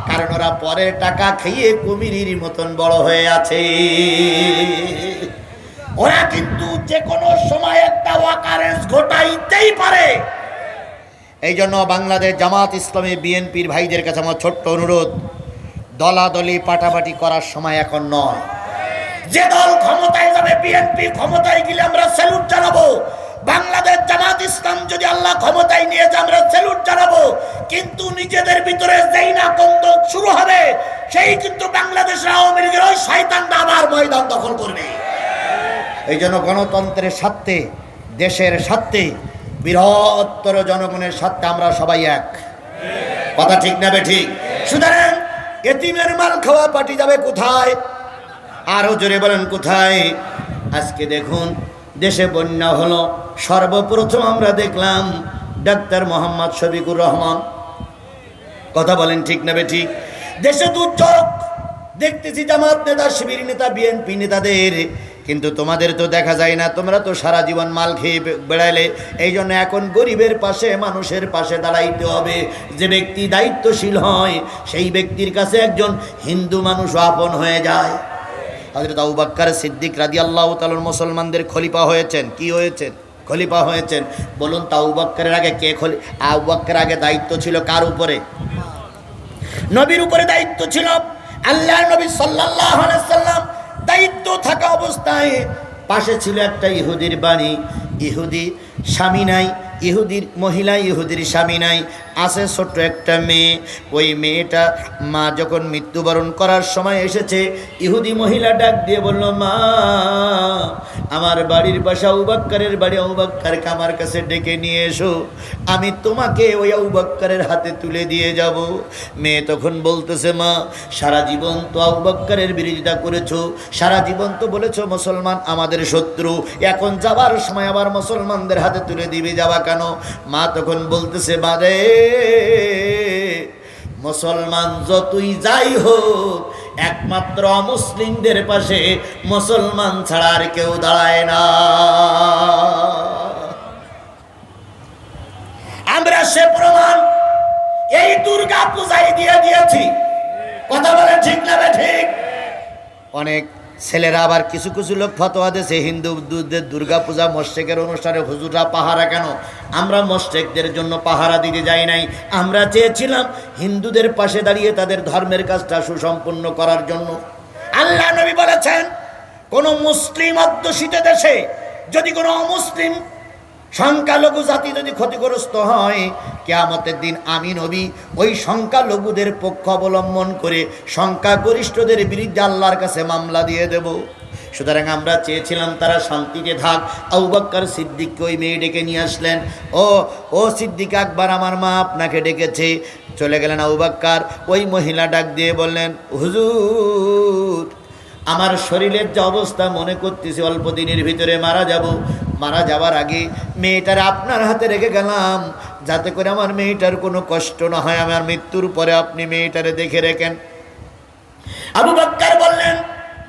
কারণ ওরা পরের টাকা খেয়ে কুমিরের মতন বড় হয়ে আছে। ওরা কিন্তু যে কোনো সময় একটা ওয়াকারেন্স ঘটাইতেই পারে। এই জন্য বাংলাদেশ জামাত ইসলামী বিএনপির ভাইদের কাছে আমার ছোট্ট অনুরোধ, দলাদলি পাটাপাটি করার সময় এখন নয়। যে দল ক্ষমতায় যাবে, বিএনপি ক্ষমতায় গেলে আমরা স্যালুট জানাবো। বাংলাদেশ জামাত ইসলাম যদি আল্লাহ ক্ষমতায় নিয়ে যায় আমরা স্যালুট জানাবো। কিন্তু নিজেদের ভিতরে যেই না কন্দল শুরু হবে, সেই কিন্তু বাংলাদেশের আওয়ামী লীগের ওই শয়তানরা আবার ময়দান দখল করবে। এই জন্য গণতন্ত্রের স্বার্থে, দেশের স্বার্থে, বৃহত্তর জনগণের স্বার্থে আমরা সবাই এক। কথা ঠিক না ঠিক? সুতরাং এতিমের মাল খাওয়া পার্টি যাবে কোথায়? আরো জোরে বলেন কোথায়? আজকে দেখুন দেশে বন্যা হলো, সর্বপ্রথম আমরা দেখলাম ডাক্তার মোহাম্মদ শফিকুর রহমান। কথা বলেন ঠিক না ঠিক? দেশে দুর্যোগ দেখতেছি জামাত নেতা, শিবির নেতা, বিএনপি নেতাদের, কিন্তু তোমাদের তো দেখা যায় না। তোমরা তো সারা জীবন মাল খেয়ে বেড়াইলে। এই জন্য এখন গরিবের পাশে, মানুষের পাশে দাঁড়াইতে হবে। যে ব্যক্তি দায়িত্বশীল হয় সেই ব্যক্তির কাছে একজন হিন্দু মানুষ আপন হয়ে যায়। হযরত আবু বকর সিদ্দিক রাদিয়াল্লাহু তাআলা মুসলমানদের খলিফা হয়েছেন। কি হয়েছেন? খলিফা হয়েছেন। বলুন তো আবু বকরের আগে কে আবু বকরের আগে দায়িত্ব ছিল কার উপরে? নবীর উপরে দায়িত্ব ছিল। আল্লাহর নবী সাল্লাল্লাহু আলাইহি ওয়াসাল্লাম দায়িত্ব থাকা অবস্থায় পাশে ছিল একটা ইহুদির বাড়ি। ইহুদি স্বামী নাই, ইহুদির মহিলা, ইহুদির স্বামী নাই, আছে ছোট্ট একটা মেয়ে। ওই মেয়েটা মা যখন মৃত্যুবরণ করার সময় এসেছে, ইহুদি মহিলা ডাক দিয়ে বলল, মা আমার বাড়ির পাশে আবু বকরের বাড়ি, আবু বকরকে আমার কাছে ডেকে নিয়ে এসো, আমি তোমাকে ওই আবু বকরের হাতে তুলে দিয়ে যাব। মেয়ে তখন বলতেছে, মা সারা জীবন তো আবু বকরের বিরোধিতা করেছো, সারা জীবন তো বলেছো মুসলমান আমাদের শত্রু, এখন যাবার সময় আবার মুসলমানদের হাতে তুলে দিবে, যাবা কেন? মা তখন বলতেছে, বারে মুসলমান যতই যাই হোক, একমাত্র মুসলিমদের পাশে মুসলমান ছাড়া আর কেউ দাঁড়ায় না। আমরা সে প্রমাণ এই দুর্গা পূজায় দিয়ে দিয়েছি। কথা বলে ঠিক না ঠিক? অনেক ছেলেরা আবার কিছু কিছু লোক ফতোয়া দিয়েছে, হিন্দুদের দুর্গা পূজা মসজিদের অনুষ্ঠানে হুজুররা পাহারা কেন? আমরা মসজিদদের জন্য পাহারা দিতে যাই নাই, আমরা চেয়েছিলাম হিন্দুদের পাশে দাঁড়িয়ে তাদের ধর্মের কাজটা সুসম্পন্ন করার জন্য। আল্লাহ নবী বলেছেন, কোন মুসলিম অধ্যুষিত দেশে যদি কোনো অমুসলিম সংখ্যালঘু জাতি যদি ক্ষতিগ্রস্ত হয়, কিয়ামতের দিন আমি নবী ওই সংখ্যালঘুদের পক্ষ অবলম্বন করে সংখ্যাগরিষ্ঠদের বিরুদ্ধে আল্লাহর কাছে মামলা দিয়ে দেব। সুতরাং আমরা চেয়েছিলাম তারা শান্তিতে থাক। আবু বকর সিদ্দিককে ওই মেয়ে ডেকে নিয়ে আসলেন। ও সিদ্দিক আকবর, আমার মা আপনাকে ডেকেছে। চলে গেলেন আবু বকর। ওই মহিলা ডাক দিয়ে বললেন, হুজুর আমার শরীরের যে অবস্থা, মনে করতেছি অল্প দিনের ভিতরে মারা যাব। মারা যাওয়ার আগে মেয়েটার আপনার হাতে রেখে গেলাম, যাতে করে আমার মেয়েটার কোনো কষ্ট না হয়। আমার মৃত্যুর পরে আপনি মেয়েটারে দেখে রেখেন। আবু বকর বললেন,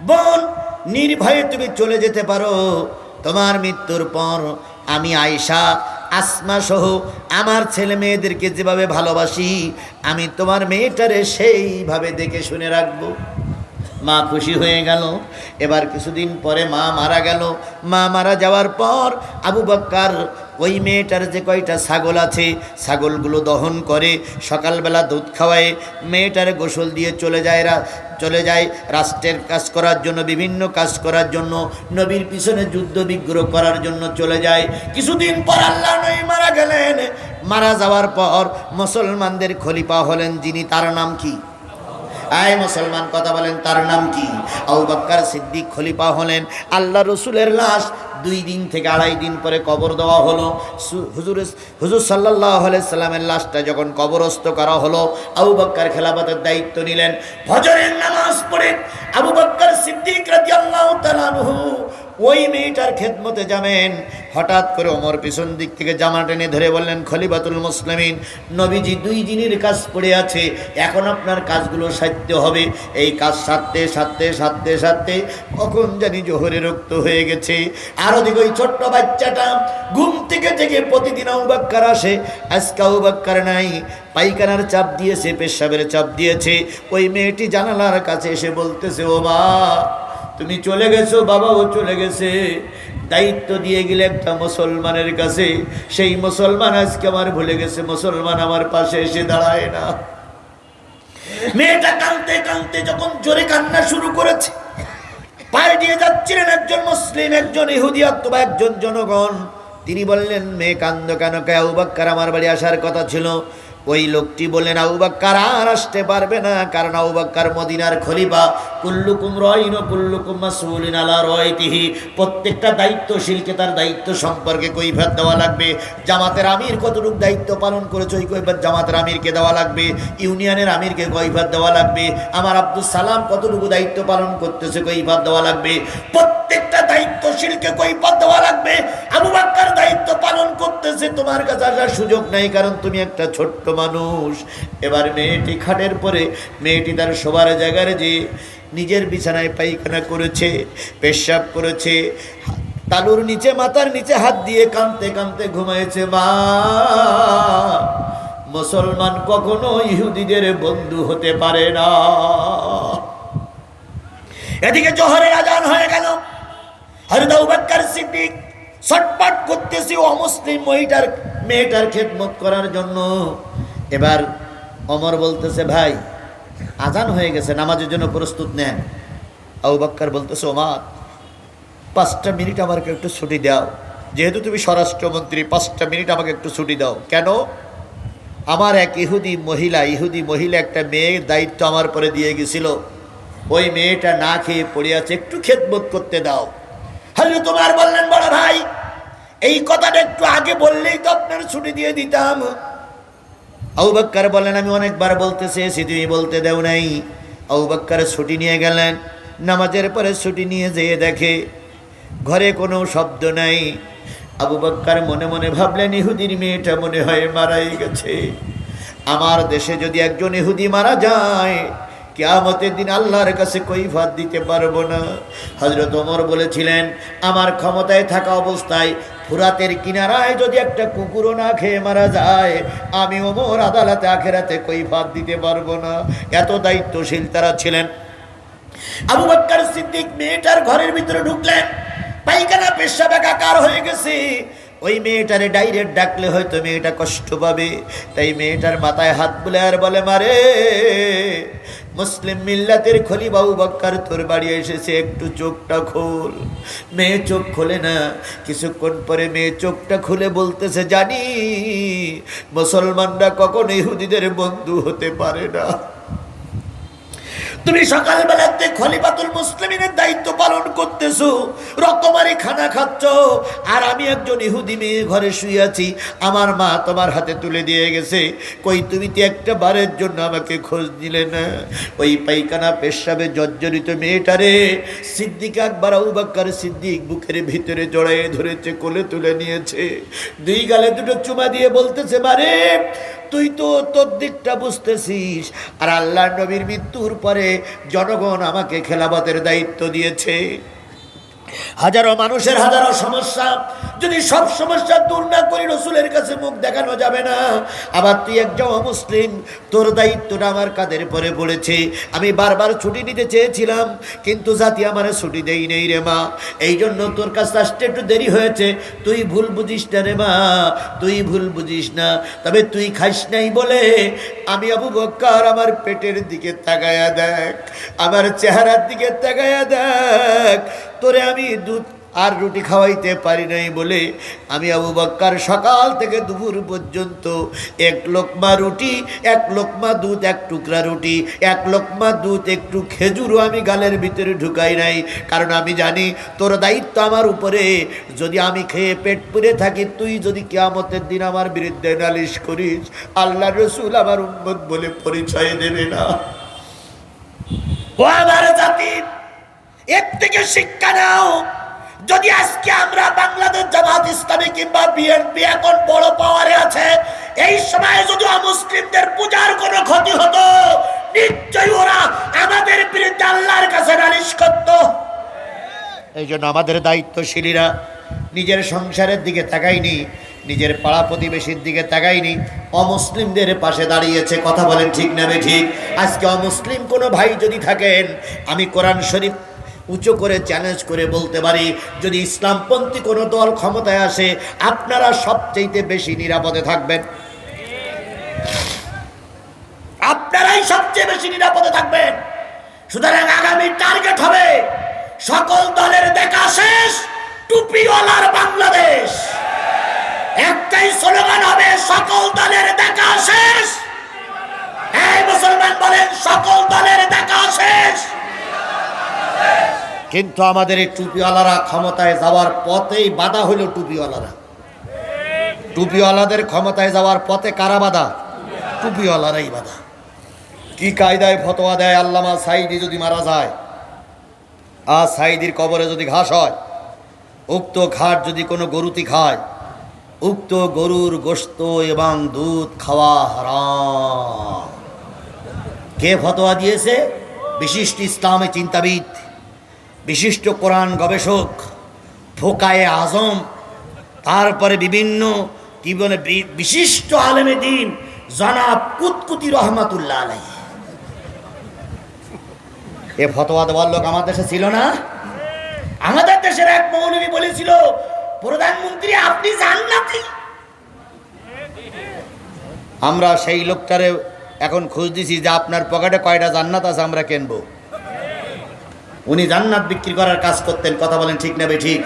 বোন নির্ভয়ে তুমি চলে যেতে পারো। তোমার মৃত্যুর পর আমি আয়েশা, আসমা সহ আমার ছেলে মেয়েদেরকে যেভাবে ভালোবাসি, আমি তোমার মেয়েটারে সেইভাবে দেখে শুনে রাখবো। মা খুশি হয়ে গেল। এবার কিছুদিন পরে মা মারা গেল। মা মারা যাওয়ার পর আবু বকর ওই মেয়েটার যে কয়টা ছাগল আছে, ছাগলগুলো দহন করে, সকালবেলা দুধ খাওয়ায়, মেয়েটারে গোসল দিয়ে চলে যায় রাষ্ট্রের কাজ করার জন্য, বিভিন্ন কাজ করার জন্য, নবীর পিছনে যুদ্ধ বিগ্রহ করার জন্য চলে যায়। কিছুদিন পর আল্লাহ নবী মারা গেলেন। মারা যাওয়ার পর মুসলমানদের খলিফা হলেন যিনি, তার নাম কি? আয় মুসলমান কথা বলেন, তার নাম কি? আবু বকর সিদ্দিক খলিফা হলেন। আল্লাহ রসুলের লাশ 2 দিন থেকে 2.5 দিন পরে কবর দেওয়া হলো। হুজুর সাল্লাল্লাহু আলাইহি সাল্লামের লাশটা যখন কবরস্থ করা হলো, আবু বকর খেলাফতের দায়িত্ব নিলেন। ফজরের নামাজ পড়ে আবু বকর সিদ্দিক রাদিয়াল্লাহু তাআলা আনহু ওই মেয়েটার খেদমতে যাবেন। হঠাৎ করে ওমর পিছন দিক থেকে জামা টেনে ধরে বললেন, খলিফাতুল মুসলিমিন, নবীজি 2 দিনের কাজ পড়ে আছে, এখন আপনার কাজগুলো সারতে হবে। এই কাজ সারতে সারতে সারতে সারতে কখন জানি জোহরে রক্ত হয়ে গেছে। আর ওদিকে ওই ছোট্ট বাচ্চাটা ঘুম থেকে জেগে প্রতিদিন আবু বকর আসে, আজকে আবু বকর নাই, পায়খানার চাপ দিয়েছে, পেশাবের চাপ দিয়েছে। ওই মেয়েটি জানালার কাছে এসে বলতেছে, ও মা তুমি চলে গেছো, বাবাও চলে গেছে, দায়িত্ব দিয়ে গেলে একটা মুসলমানের কাছে, সেই মুসলমান আজকে আমার ভুলে গেছে, মুসলমান আমার পাশে এসে দাঁড়ায় না। মেয়েটা কাঁদতে কাঁদতে যখন জোরে কান্না শুরু করেছে, পায়ে দিয়ে যাচ্ছিলেন একজন মুসলিম, একজন ইহুদি অথবা একজন জনগণ। তিনি বললেন, মেয়ে কান্দো কেন? আবু বকর আমার বাড়ি আসার কথা ছিল। ওই লোকটি বললেন, আবু বকর আর আসতে পারবে না, কারণ আবু বকর মদিনার খলিফা। কুল্লুকুম রাইন কুল্লুকুম মাসউলুন আলা রাইতিহি, প্রত্যেকটা দায়িত্বশীলকে তার দায়িত্ব সম্পর্কে কৈফিয়ত দেওয়া লাগবে। জামাতের আমির কতটুকু দায়িত্ব পালন করেছে ওই কৈফিয়ত জামাতের আমিরকে দেওয়া লাগবে, ইউনিয়নের আমিরকে কৈফিয়ত দেওয়া লাগবে, আমার আব্দুল সালাম কতটুকু দায়িত্ব পালন করতেছে কৈফিয়ত দেওয়া লাগবে, প্রত্যেকটা দায়িত্বশীলকে কৈফিয়ত দেওয়া লাগবে। আবু বকর দায়িত্ব পালন করতেছে, তোমার কাছে আসার সুযোগ নাই, কারণ তুমি একটা ছোট্ট মানুষ। এবার মেয়েটি খাটের পরে, মেয়েটি তার শোবার জায়গায় যে নিজের বিছানায় পায়খানা করেছে, পেশাব করেছে, তালুর নিচে মাথার নিচে হাত দিয়ে কাঁদতে কাঁদতে ঘুমাইছে। মা, মুসলমান কখনো ইহুদিদের বন্ধু হতে পারে না। এদিকে জোহরের আজান হয়ে গেল। হযরত আবু বকর সিদ্দিক ছটফট করতেছে অমুসলিম মেয়েটার খেদমত করার জন্য। এবার ওমর বলতেছে, ভাই আজান হয়ে গেছে, নামাজের জন্য প্রস্তুত নেন। আবু বকর বলতেছে, ওমর 5টা মিনিট আমাকে একটু ছুটি দাও, যেহেতু তুমি স্বরাষ্ট্রমন্ত্রী, 5টা মিনিট আমাকে একটু ছুটি দাও। কেন? আমার এক ইহুদি মহিলা একটা মেয়ের দায়িত্ব আমার পরে দিয়ে গেছিল, ওই মেয়েটা না খেয়ে পড়ে আছে, একটু খেদমত করতে দাও। হযরত ওমর বললেন, বড় ভাই এই কথাটা একটু আগে বললেই তো আপনার ছুটি দিয়ে দিতাম। আবু বকর বললেন, আমি অনেকবার বলতে চেয়েছি, তুমি বলতে দেও নাই। আবু বকর ছুটি নিয়ে গেলেন। নামাজের পরে ছুটি নিয়ে যেয়ে দেখে ঘরে কোনো শব্দ নাই। আবু বকর মনে মনে ভাবলেন, ইহুদির মেয়েটা মনে হয় মারাই গেছে। আমার দেশে যদি একজন ইহুদি মারা যায়, কিয়ামতের দিন আল্লাহর কাছে কৈফিয়ত দিতে পারবো না। হযরত ওমর বলেছিলেন, আমার ক্ষমতায় থাকা অবস্থায় ফুরাতের কিনারায় যদি একটা কুকুরও না খেয়ে মারা যায়, আমি ওমর আদালতে আখেরাতে কৈফিয়ত দিতে পারবো না। এত দায়িত্বশীল তারা ছিলেন। আবু বকর সিদ্দিক মেয়েটার ঘরের ভিতরে ঢুকলেন, পায়খানা পেশাব একাকার হয়ে গেছে। ওই মেয়েটারে ডাইরেক্ট ডাকলে হয়তো মেয়েটা কষ্ট পাবে, তাই মেয়েটার মাথায় হাত বুলে আর বলে, মারে মুসলিম মিল্লাতের খলিফা আবু বকর তোর বাড়ি এসেছে, একটু চোখটা খোল। মেয়ে চোখ খোলে না। কিছুক্ষণ পরে মেয়ে চোখটা খুলে বলতেছে, জানি মুসলমানরা কখনো ইহুদিদের বন্ধু হতে পারে না। তুমি সকালবেলাতে খলিফাতুল মুসলিমিনের দায়িত্ব পালন করতেছো, রকমারি খানা খাচ্ছ, আর আমি একজন ইহুদি মেয়ে ঘরে শুয়ে আছি, আমার মা তোমার হাতে তুলে দিয়ে গেছে। কই তুমি তো একটা বারের জন্য আমাকে খোঁজ নিলে না। ওই পায়খানা পেশাবে জর্জরিত মেয়েটারে সিদ্দিক আকবর আবু বকর সিদ্দিক বুকের ভিতরে জড়ায়ে ধরেছে, কোলে তুলে নিয়েছে, 2 গালে 2 চুমা দিয়ে বলতেছে, মারে তুই তো তোর দিকটা বুঝতেছিস, আর আল্লাহর নবীর মৃত্যুর পরে জনগণ আমাকে খেলাফতের দায়িত্ব দিয়েছে। হাজারো মানুষের হাজারো সমস্যা, যদি সব সমস্যা দূর না করি রসুলের কাছে মুখ দেখানো যাবে না। আবার তুই একজন মুসলিম, তোর দায়িত্বটা আমার কাঁধের পরে পড়েছে। আমি বারবার ছুটি নিতে চেয়েছিলাম, কিন্তু জাতি আমার ছুটি দেই নেই রে মা, এই জন্য তোর কাছে আসতে একটু দেরি হয়েছে। তুই ভুল বুঝিস না রে মা, তুই ভুল বুঝিস না। তবে তুই খাইস নাই বলে আমি আবু বকর আমার পেটের দিকে তাকায়া দেখ, আমার চেহারার দিকে তাকায়া দেখ, তোরে আমি দুধ আর রুটি খাওয়াইতে পারি নাই বলে আমি আবু বকর সকাল থেকে দুপুর পর্যন্ত 1 লোকমা রুটি, 1 লোকমা দুধ, 1 টুকরা রুটি, 1 লোকমা দুধ, একটু খেজুরও আমি গালের ভিতরে ঢুকাই নাই। কারণ আমি জানি তোর দায়িত্ব আমার উপরে, যদি আমি খেয়ে পেট পুরে থাকি, তুই যদি কিয়ামতের দিন আমার বিরুদ্ধে নালিশ করিস, আল্লাহর রাসূল আমার উম্মত বলে পরিচয় দেবে না। ও আমার জাতি, এর থেকে শিক্ষা নাও। যদি আজকে আমরা বাংলাদেশ জামাত ইসলামী কিংবা বিএনপি এখন বড় পাওয়ারে আছে, এই সময় যদি অমুসলিমদের পূজার কোনো ক্ষতি হতো, নিশ্চয়ই ওরা আমাদের বিরুদ্ধে আল্লাহর কাছে নালিশ করত। এই জন্য আমাদের দায়িত্বশীলীরা নিজের সংসারের দিকে তাকায়নি, নিজের পাড়া প্রতিবেশীর দিকে তাকায়নি, অমুসলিমদের পাশে দাঁড়িয়েছে। কথা বলেন ঠিক না ঠিক? আজকে অমুসলিম কোনো ভাই যদি থাকেন, আমি কোরআন শরীফ উঁচু করে চ্যালেঞ্জ করে বলতে পারি, যদি ইসলামপন্থী কোনো দল ক্ষমতায় আসে, আপনারা সবচেয়ে বেশি নিরাপদে থাকবেন, আপনারাই সবচেয়ে বেশি নিরাপদে থাকবেন। সুতরাং আগামী টার্গেট হবে সকল দলের দেখা শেষ, টুপিওয়ালার বাংলাদেশ। একটাই স্লোগান হবে, সকল দলের দেখা শেষ। এই মুসলমান বলেন, সকল দলের দেখা শেষ। কিন্তু আমাদের এই টুপিওয়ালারা ক্ষমতায় যাওয়ার পথেই বাধা হইল টুপিওয়ালারা। টুপিওয়ালাদের ক্ষমতায় যাওয়ার পথে কারা বাধা? টুপিওয়ালারাই বাধা। কি কায়দায় ফতোয়া দেয়, আল্লামা সাঈদী যদি মারা যায়, আর সাঈদীর কবরে যদি ঘাস হয়, উক্ত ঘাট যদি কোনো গরুতি খায়, উক্ত গরুর গোশত এবং দুধ খাওয়া হারাম। কে ফতোয়া দিয়েছে? বিশিষ্ট ইসলামী চিন্তাবিদ, বিশিষ্ট কোরআন গবেষক, ফোকায়ে আজম, তারপরে বিভিন্ন কি বলে বিশিষ্ট আলেমে দ্বীন জনাব কুতকুতি রহমাতুল্লাহ আলাইহি। এ ফতোয়া দেওয়ার লোক আমার দেশে ছিল না? আমাদের দেশের এক মৌলবী বলেছিল, প্রধানমন্ত্রী আপনি জান্নাতি। আমরা সেই লোকটারে এখন খোঁজ দিছি যে আপনার পকেটে কয়টা জান্নাত আছে আমরা কিনবো। উনি জান্নাত বিক্রি করার কাজ করতেন। কথা বলেন ঠিক না ঠিক?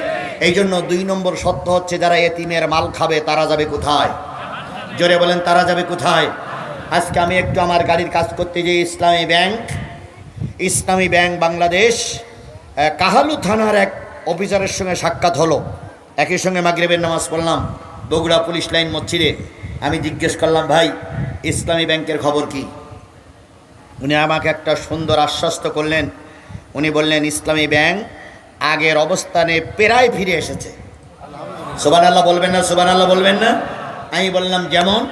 এই জন্য 2 নম্বর সত্য হচ্ছে, যারা এতিমের মাল খাবে তারা যাবে কোথায়? জোরে বলেন, তারা যাবে কোথায়? আজকে আমি একটু আমার গাড়ির কাজ করতে যাই, ইসলামী ব্যাংক বাংলাদেশ কাহালু থানার এক অফিসারের সঙ্গে সাক্ষাৎ হলো। একই সঙ্গে মাগরিবের নামাজ পড়লাম বগুড়া পুলিশ লাইন মসজিদে। আমি জিজ্ঞেস করলাম, ভাই ইসলামী ব্যাংকের খবর কি? উনি আমাকে একটা সুন্দর আশ্বস্ত করলেন। উনি বললেন, ইসলামী ব্যাংক আগের অবস্থানে প্রায় ফিরে এসেছে। সুবহানাল্লাহ বলবেন না? সুবহানাল্লাহ বলবেন না? আমি বললাম যেমন?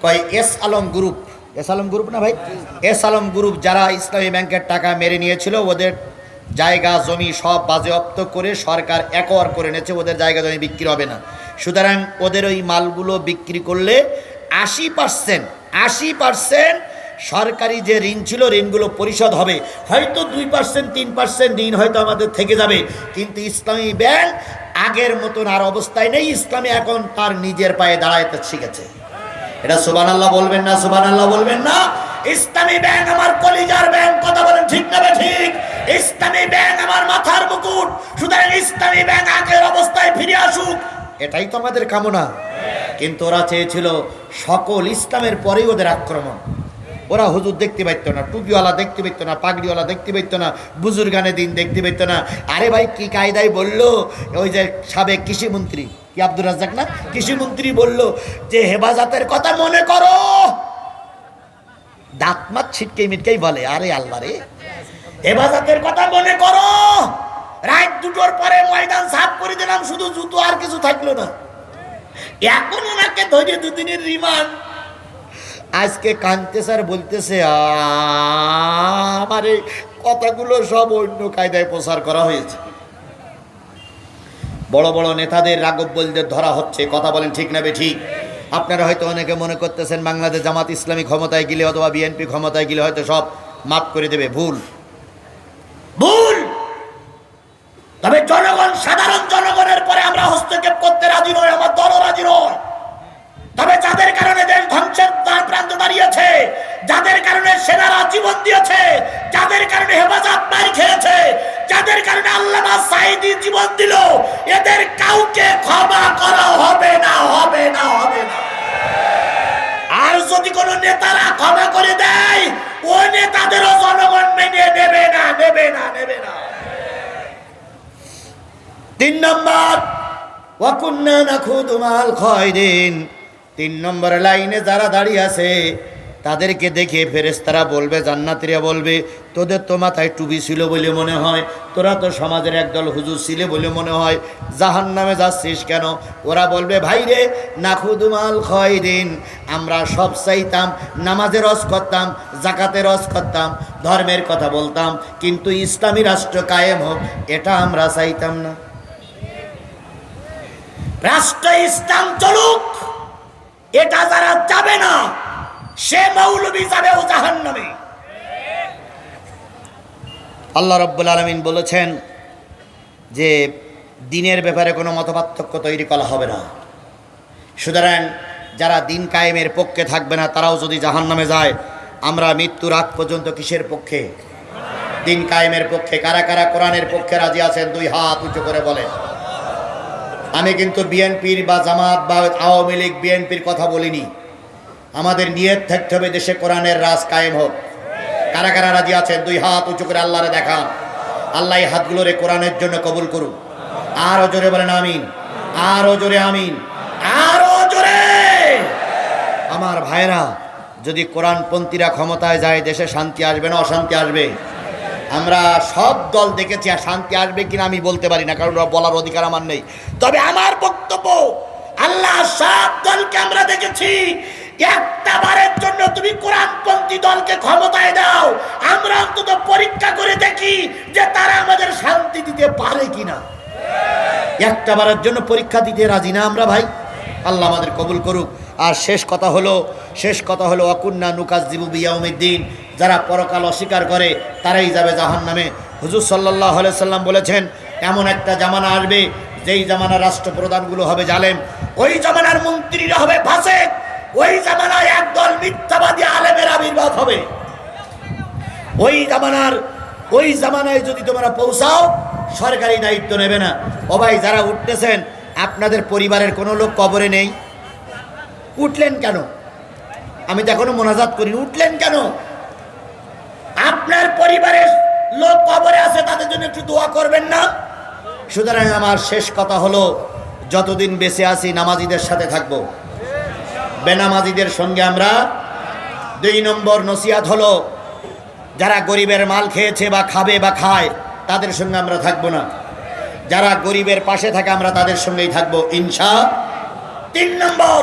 কয় S Alam group. S Alam group না ভাই? এস আলম গ্রুপ যারা ইসলামী ব্যাংকের টাকা মেরে নিয়েছিল, ওদের জায়গা জমি সব বাজেয়াপ্ত করে সরকার একর করে নিয়েছে, ওদের জায়গা জমি বিক্রি হবে না। সুতরাং ওদের ওই মালগুলো বিক্রি করলে 80% সরকারি যে ঋণ ছিল, ঋণগুলো পরিশোধ হবে। হয়তো 2% 3% ঋণ হয়তো আমাদের থেকে যাবে, কিন্তু ইসলামী ব্যাংক আগের মতন আর অবস্থায় নেই। ইসলামী এখন তার নিজের পায়ে দাঁড়াইতে শিখেছে। এটা সুবহানাল্লাহ বলবেন না? সুবহানাল্লাহ বলবেন না? ইসলামী ব্যাংক আমার কলিজার ব্যাংক। কথা বলেন ঠিক না ঠিক? ইসলামী ব্যাংক আমার মাথার মুকুট। সুতরাং ইসলামী ব্যাংক আগের অবস্থায় ফিরে আসুক, এটাই তো আমাদের কামনা। কিন্তু ওরা চেয়েছিল সকল ইসলামের পরেই ওদের আক্রমণ। ওরা হুজুর দেখতে পাইতো না, টুপিওয়ালা দেখতে পাইতো না, পাগড়িওয়ালা দেখতে পাইতো না, বুজুর্গানে দিন দেখতে পাইতো না। আরে ভাই কি কায়দায় বললো, ওই যে সাবেক কৃষিমন্ত্রী কি আব্দুর রাজ্জাক না, কৃষিমন্ত্রী বলল যে হেফাজতের কথা মনে করো। দাঁতমাত ছিটকেই মিটকেই বলে, আরে আল্লাহ রে, হেফাজতের কথা মনে করো। রাত 2টোর পরে ময়দান সাফ করে দিলাম, শুধু জুতো আর কিছু থাকলো না। এখন ওনাকে ধরে 2 দিনের রিমান্ড। আজকে কান্তে স্যার বলতেছে, আমার এই কথাগুলো সব অন্য কায়দায় প্রচার করা হয়েছে। বড় বড় নেতাদের রাগবলদের ধরা হচ্ছে। কথা বলেন ঠিক না ঠিক? আপনারা হয়তো অনেকে মনে করতেছেন বাংলাদেশ জামাত ইসলামী ক্ষমতায় গেলে অথবা বিএনপি ক্ষমতায় গেলে হয়তো সব মাফ করে দেবে। ভুল। তবে জনগণ, সাধারণ জনগণের পরে আমরা হস্তক্ষেপ করতে রাজি নই, আমার দলও রাজি নয়। তবে যাদের কারণে দেশ ধ্বংসের প্রান্ত দাঁড়িয়েছে, যাদের কারণে সেনারা জীবন দিয়েছে, যাদের কারণে হেফাজত মার খেয়েছে, যাদের কারণে আল্লামা সাঈদী জীবন দিল, এদের কাউকে ক্ষমা করা হবে না, হবে না, হবে না। আর যদি কোনো নেতারা ক্ষমা করে দেয়, ওই নেতাদেরও জনগণ মেনে নেবে না, নেবে না, নেবে না। 3 নম্বর, ওয়াকুন্না নাখুদু মাল খায়দিন। 3 নম্বর লাইনে যারা দাঁড়িয়ে আছে তাদেরকে দেখে ফেরেশতারা বলবে, জান্নাতীরা বলবে, তোদের তো মাথায় টুপি ছিল বলে মনে হয়, তোরা তো সমাজের একদল হুজুর ছিলে বলে মনে হয়, জাহান্নামে যাচ্ছিস কেন? ওরা বলবে, ভাই রে, নাখুদুমাল খয়রিন, আমরা সব চাইতাম, নামাজের রস করতাম, জাকাতের রস করতাম, ধর্মের কথা বলতাম, কিন্তু ইসলামী রাষ্ট্র কায়েম হোক এটা আমরা চাইতাম না। রাষ্ট্র ইসলাম চলুক এটা যারা যাবে না, সে মৌলবি যাবে ও জাহান্নামে। আল্লাহ রাব্বুল আলামিন বলেছেন যে দিনের ব্যাপারে কোনো মতপার্থক্য তৈরি করা হবে না। সুতরাং যারা দিন কায়েমের পক্ষে থাকবে না তারাও যদি জাহান্নামে যায়, আমরা মৃত্যুর আগ পর্যন্ত কিসের পক্ষে? দিন কায়েমের পক্ষে। কারা কারা কোরআনের পক্ষে রাজি আছেন? দুই হাত উঁচু করে বলেন। আমি কিন্তু বিএনপির বা জামাত বা আওয়ামী লীগ বিএনপির কথা বলিনি। আমাদের নিয়ত থাকতে হবে দেশে কোরআনের রাজ কায়েম হোক। কারা কারা রাজি আছেন? দুই হাত উঁচু করে আল্লাহরে দেখান। আল্লাহ এই হাতগুলোরে কোরআনের জন্য কবুল করুন। আরো জোরে বলেন আমিন, আরো জোরে আমিন, আরো জোরে। আমার ভাইরা, যদি কোরআনপন্থীরা ক্ষমতায় যায় দেশে শান্তি আসবে না অশান্তি আসবে? আমরা সব দল দেখেছি, আর শান্তি আসবে কিনা আমি বলতে পারি না, কারণ বলার অধিকার আমার নেই। তবে আমার বক্তব্য, আল্লাহ সব দলকে আমরা দেখেছি, একটা বারের জন্য তুমি কোরআনপন্থী দলকে ক্ষমতায় দাও, আমরা অন্তত পরীক্ষা করে দেখি যে তারা আমাদের শান্তি দিতে পারে কিনা। একটা বারের জন্য পরীক্ষা দিতে রাজি না আমরা ভাই। আল্লাহ আমাদের কবুল করুক। আর শেষ কথা হলো অকুন্না নুকাজ্জিবু বিয়াউমিদ্দিন, যারা পরকাল অস্বীকার করে তারাই যাবে জাহান্নামে। হুজুর সাল্লাল্লাহু আলাইহি সাল্লাম বলেছেন, এমন একটা জামানা আসবে যেই জামানার রাষ্ট্রপ্রধানগুলো হবে জালেম, ওই জামানার মন্ত্রীরা হবে ফাসিক, ওই জামানায় একদল মিথ্যাবাদী আলেমের আবির্ভাব হবে। ওই জামানায় যদি তোমরা পৌঁছাও, সরকারি দায়িত্ব নেবে না। ও ভাই, যারা উঠতেছেন, আপনাদের পরিবারের কোনো লোক কবরে নেই, উঠলেন কেন? আমি তো এখনো মোনাজাত করি, উঠলেন কেন? আপনার পরিবারের লোক কবরে আছে, তাদের জন্য একটু দোয়া করবেন না? সুতরাং আমার শেষ কথা হলো, যতদিন বেঁচে আছি নামাজিদের সাথে থাকবো, বেনামাজিদের সঙ্গে আমরা। 2 নম্বর নসিহত হলো, যারা গরিবের মাল খেয়েছে বা খাবে বা খায় তাদের সঙ্গে আমরা থাকবো না। যারা গরিবের পাশে থাকে আমরা তাদের সঙ্গেই থাকবো ইনশাআল্লাহ। 3 নম্বর,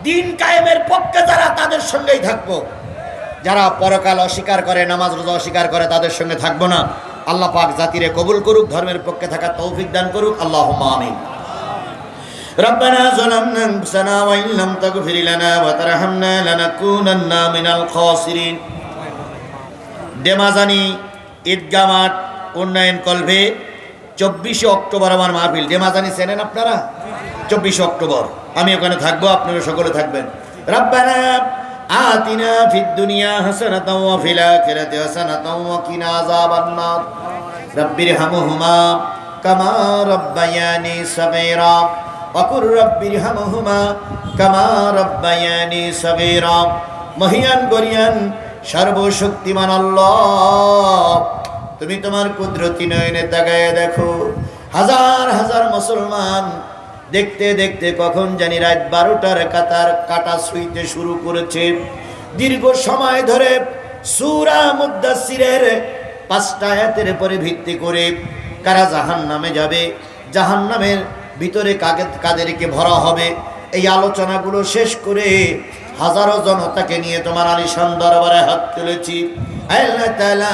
দিন কায়েমের পক্ষে যারা, তাদের সঙ্গেই থাকবো। যারা পরকাল অস্বীকার করে, নামাজ রোজা অস্বীকার করে, তাদের সঙ্গে থাকবো না। আল্লাহ পাক জাতিরে কবুল করুক, ধর্মের পক্ষে থাকার তৌফিক দান করুক। আল্লাহুম্মা আমিন। ربنا ظلمنا أنفسنا وإن لم تغفر لنا وترحمنا لنكونن من الخاسرين। ডেমাজানি ঈদগাহ মাঠ উন্নয়ন কলভে 24 অক্টোবর আমার মাহফিল। ডেমাজানি চেনেন আপনারা? 24 অক্টোবর আমি ওখানে থাকবো, আপনারা সকলে থাকবেন। রব্বানা আতিনা ফিদ দুনিয়া হাসানাতাও ওয়া ফিল আখিরাতি হাসানাতাও ওয়া কিনা আযাবান নার। রব্বিরহামহুমা কামা রাব্বায়ানি সাগীরা ওয়াকুর রব্বিরহামহুমা কামা রাব্বায়ানি সাগীরা। মহিয়ান গরিয়ান সর্বশক্তিমান আল্লাহ, তুমি তোমার কুদরতি নয়নে তাকায় দেখো, হাজার হাজার মুসলমান দেখতে দেখতে কখন জানি রাত 12টার কাটা ছুঁইতে শুরু করেছে। দীর্ঘ সময় ধরে সূরা মুদ্দাসসিরের 5টা আয়াতের উপরে ভিত্তি করে কারা জাহান্নামে যাবে, জাহান্নামের ভিতরে কাদেরকে ভরা হবে, এই আলোচনাগুলো শেষ করে হাজারো জনতাকে নিয়ে তোমার আলিশান দরবারে হাত তুলেছি। আল্লাহ তাআলা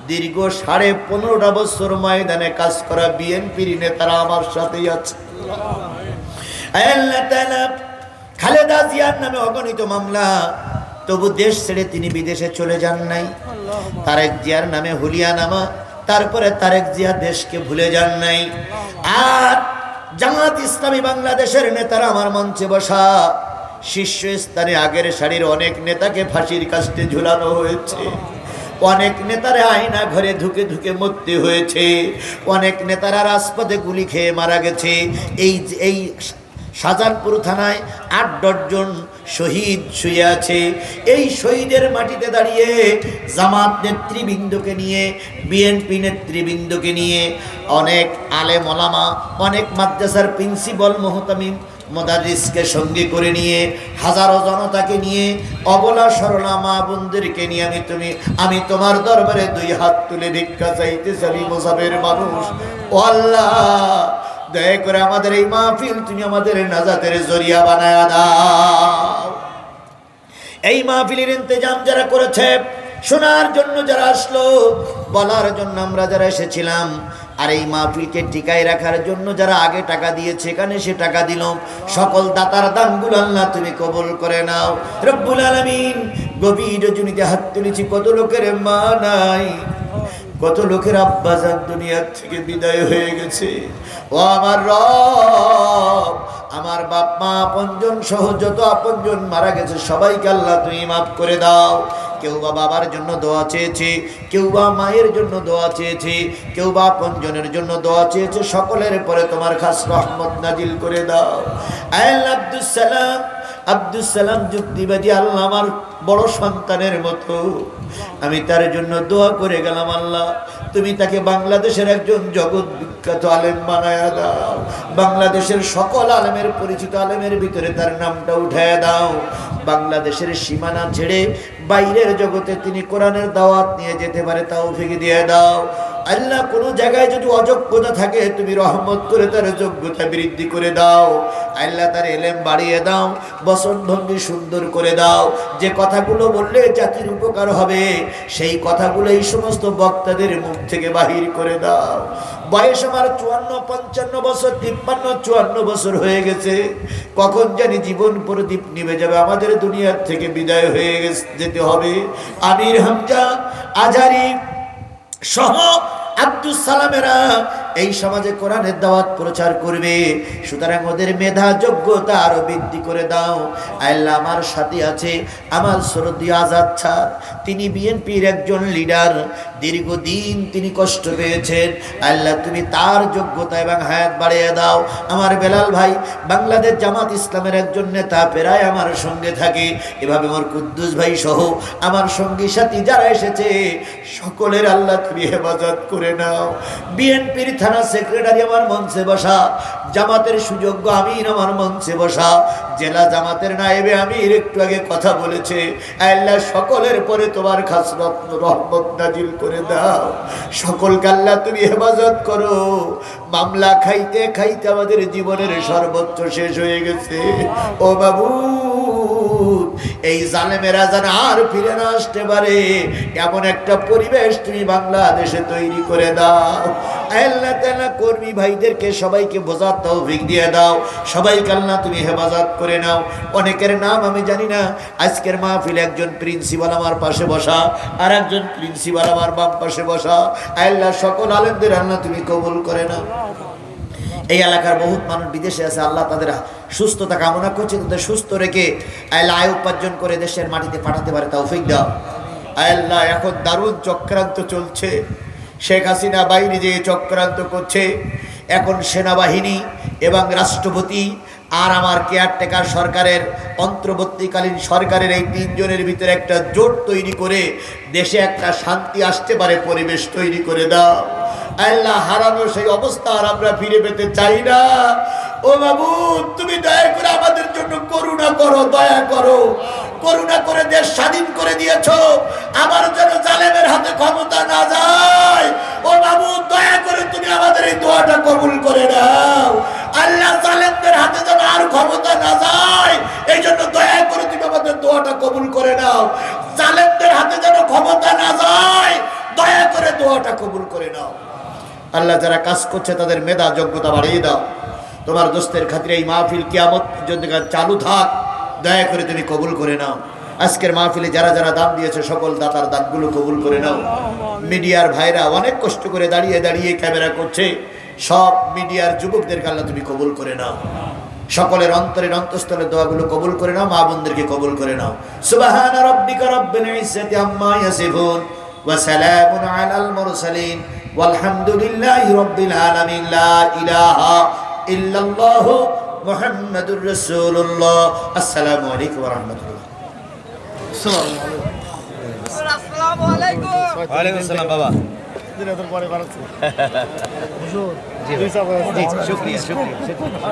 দীর্ঘ 15.5 বছর ময়দানে কাজ করা বিএনপির নেতারা আমার সাথেই আছে। আল্লাহ তাআলা খালেদা জিয়ার নামে অগণিত মামলা, তবু দেশ ছেড়ে তিনি বিদেশে চলে যান নাই। তারেক জিয়ার নামে হুলিয়ানামা, তারপরে তারেক জিয়া দেশকে ভুলে যান নাই। আর জামাত ইসলামী বাংলাদেশের নেতারা আমার মঞ্চে বসা, শীর্ষস্থানে আগের সারির অনেক নেতাকে ফাঁসির কাস্টে ঝুলানো হয়েছে, অনেক নেতারা আয়না ঘরে ধুকে ধুকে মরতে হয়েছে, অনেক নেতারা রাজপথে গুলি খেয়ে মারা গেছে। এই শাহজাহানপুর থানায় 8-10 জন শহীদ শুয়ে আছে। এই শহীদের মাটিতে দাঁড়িয়ে জামাত নেতৃবৃন্দকে নিয়ে, বিএনপি নেতৃবৃন্দকে নিয়ে, অনেক আলেম ওলামা, অনেক মাদ্রাসার প্রিন্সিপাল, মুদারিসকে সঙ্গী করে নিয়ে, হাজারো জনতাকে নিয়ে, অবলা সরলা মা বোনদেরকে নিয়ে আমি তোমার দরবারে দুই হাত তুলে ভিক্ষা চাইতেছি। আমি মুসাফির মানুষ, ও আল্লাহ দয়া করে আমাদের এই মাহফিল তুমি আমাদের নাজাতের জরিয়া বানায় দাও। এই মাহফিলের ইন্তজাম যারা করেছে, শোনার জন্য যারা আসলো, বলার জন্য আমরা যারা এসেছিলাম, আর এই মাহফিলকে টিকায় রাখার জন্য যারা আগে টাকা দিয়েছে, এখানে সে টাকা দিল, সকল দাতার দানগুলো আল্লাহ তুমি কবুল করে নাও রব্বুল আলামিন। গভীর রজনীতে হাত তুলেছি, কত লোকের মা নাই, কত লোকের আব্বা জান দুনিয়ার থেকে বিদায় হয়ে গেছে। ও আমার রব, আমার বাপ মা আপনজন সহ যত আপনজন মারা গেছে সবাইকে আল্লাহ তুমি মাফ করে দাও। কেউ বা বাবার জন্য দোয়া চেয়েছে, কেউ বা মায়ের জন্য দোয়া চেয়েছে, কেউ বা আপনজনের জন্য দোয়া চেয়েছে, সকলের পরে তোমার খাস রহমত নাজিল করে দাও। আল্লাহ আব্দুল সালাম যুক্তিবাদী আল্লাহ আমার বড় সন্তানের মতো, আমি তার জন্য দোয়া করে গেলাম। আল্লাহ তুমি তাকে বাংলাদেশের একজন জগৎ বিখ্যাত আলেম বানায়া দাও। বাংলাদেশের সকল আলেমের পরিচিত আলেমের ভিতরে তার নামটা উঠায় দাও। বাংলাদেশের সীমানা ছেড়ে বাইরের জগতে তিনি কোরআনের দাওয়াত নিয়ে যেতে পারে তৌফিক দিয়ে দাও। আল্লাহ কোন জায়গায় যদি অযোগ্যতা থাকে তুমি রহমত করে তার যোগ্যতা বৃদ্ধি করে দাও। আল্লাহ তার ইলম বাড়িয়ে দাও, বচন ভঙ্গি সুন্দর করে দাও। যে কথাগুলো বললে জাতির উপকার হবে সেই কথাগুলো এই সমস্ত বক্তাদের মুখ থেকে বাহির করে দাও। বয়স আমার 54-55 বছর, 53-54 বছর হয়ে গেছে। কখন জানি জীবন প্রদীপ নিভে যাবে, আমাদের দুনিয়ার থেকে বিদায় হয়ে যেতে হবে। আমির হামজা আজহারী সহ আব্দুল সালামেরা এই সমাজে কোরআনের দাওয়াত প্রচার করবে, সুতরাং ওদের মেধা যোগ্যতা আরো বৃদ্ধি করে দাও। আল্লাহ আমার সাথে আছে আমার সরদি আজাদ স্যার, তিনি বিএনপির একজন লিডার, দীর্ঘদিন তিনি কষ্ট পেয়েছেন। আল্লাহ তুমি তার যোগ্যতা এবং হায়াত বাড়িয়ে দাও। আমার বেলাল ভাই বাংলাদেশ জামাত ইসলামের একজন নেতা, প্রায় আমার সঙ্গে থাকে। এভাবে আমার কুদ্দুস ভাই সহ আমার সঙ্গী সাথী যারা এসেছে সকলের আল্লাহ তুমি হেফাজত করে নাও। বিএনপির থানা সেক্রেটারি আমার মঞ্চে বসা, জামাতের সুযোগ্য আমির আমার মঞ্চে বসা, জেলা জামাতের নায়েবে আমির একটু আগে কথা বলেছে। আল্লাহ সকলের পরে তোমার খাস রহমত নাজিল করে দাও। সকলকে আল্লাহ তুমি হেফাজত করো। মামলা খাইতে খাইতে আমাদের জীবনের সর্বোচ্চ শেষ হয়ে গেছে। ও বাবু, এই জালেমেরা যেন আর ফিরে না আসতে পারে এমন একটা পরিবেশ তুমি বাংলাদেশে তৈরি করে দাও। আল্লাহ তাআলা কর্মী ভাইদেরকে সবাইকে বোঝার তৌফিক দিয়ে দাও। সবাইকে আল্লাহ তুমি হেফাজত করে নাও। অনেকের নাম আমি জানি না। আজকের মাহফিলে একজন প্রিন্সিপাল আমার পাশে বসা, আর একজন প্রিন্সিপাল আমার বাম পাশে বসা। আল্লাহ সকল আলেমদের আল্লাহ তুমি কবুল করে নাও। এই এলাকার বহুত মানুষ বিদেশে আছে, আল্লাহ তাদের সুস্থতা কামনা করছে, তাদের সুস্থ রেখে আল্লাহ আয় উপার্জন করে দেশের মাটিতে পাঠাতে পারে তৌফিক দাও। আল্লাহ এখন দারুণ চক্রান্ত চলছে, শেখ হাসিনা বাইরে যে চক্রান্ত করছে। এখন সেনাবাহিনী এবং রাষ্ট্রপতি আর আমার কেয়ারটেকার সরকারের অন্তর্বর্তীকালীন সরকারের এই তিনজনের ভিতরে একটা জোট তৈরি করে দেশে একটা শান্তি আসতে পারে পরিবেশ তৈরি করে দাও। আল্লাহ হারানো সেই অবস্থা আর আমরা ফিরে পেতে চাই না। ও বাবু, তুমি দয়া করে আমাদের জন্য করুণা করো, দয়া করো, করুণা করে দেশ স্বাধীন করে দিয়েছো, আবার যেন জালেমের হাতে ক্ষমতা না যায়। ও বাবু, দয়া করে তুমি আমাদের এই দোয়াটা কবুল করে নাও। আল্লাহ জালেমদের হাতে যেন আর ক্ষমতা না যায়, এই জন্য দয়া করে তুমি আমাদের দোয়াটা কবুল করে নাও। জালেমদের হাতে যেন ক্ষমতা না যায়, দয়া করে দোয়াটা কবুল করে নাও। আল্লাহ যারা কাজ করছে তাদের মেধা যোগ্যতা বাড়িয়ে দাও। তোমার দোস্তের খাতিরে এই মাহফিল কিয়ামত পর্যন্ত চালু থাক, দয়া করে তুমি কবুল করে নাও। আজকের মাহফিলে যারা যারা দান দিয়েছে সকল দাতার দানগুলো কবুল করে নাও। মিডিয়ার ভাইরা অনেক কষ্ট করে দাঁড়িয়ে দাঁড়িয়ে ক্যামেরা করছে, সব মিডিয়ার যুবকদেরকে আল্লাহ তুমি কবুল করে নাও। সকলের অন্তরের অন্তঃস্থলের দোয়াগুলো কবুল করে নাও, মা বোনদেরকে কবুল করে নাও। সুবহান রাব্বিকা রাব্বিল ইজ্জাতি আম্মা ইয়াসিফুন ওয়া সালামুন আলাল মুরসালিন ওয়ালহামদুলিল্লাহি রাব্বিল আলামিন। লা ইলাহা ইল্লাল্লাহু মুহাম্মাদুর রাসূলুল্লাহ। আসসালামু আলাইকুম ওয়া রাহমাতুল্লাহ। আসসালামু আলাইকুম। ওয়া আলাইকুম আসসালাম বাবা। দিনের পরে বাড়াচ্ছে জি জি শুক্রিয়া শুক্রিয়া শুক্রিয়া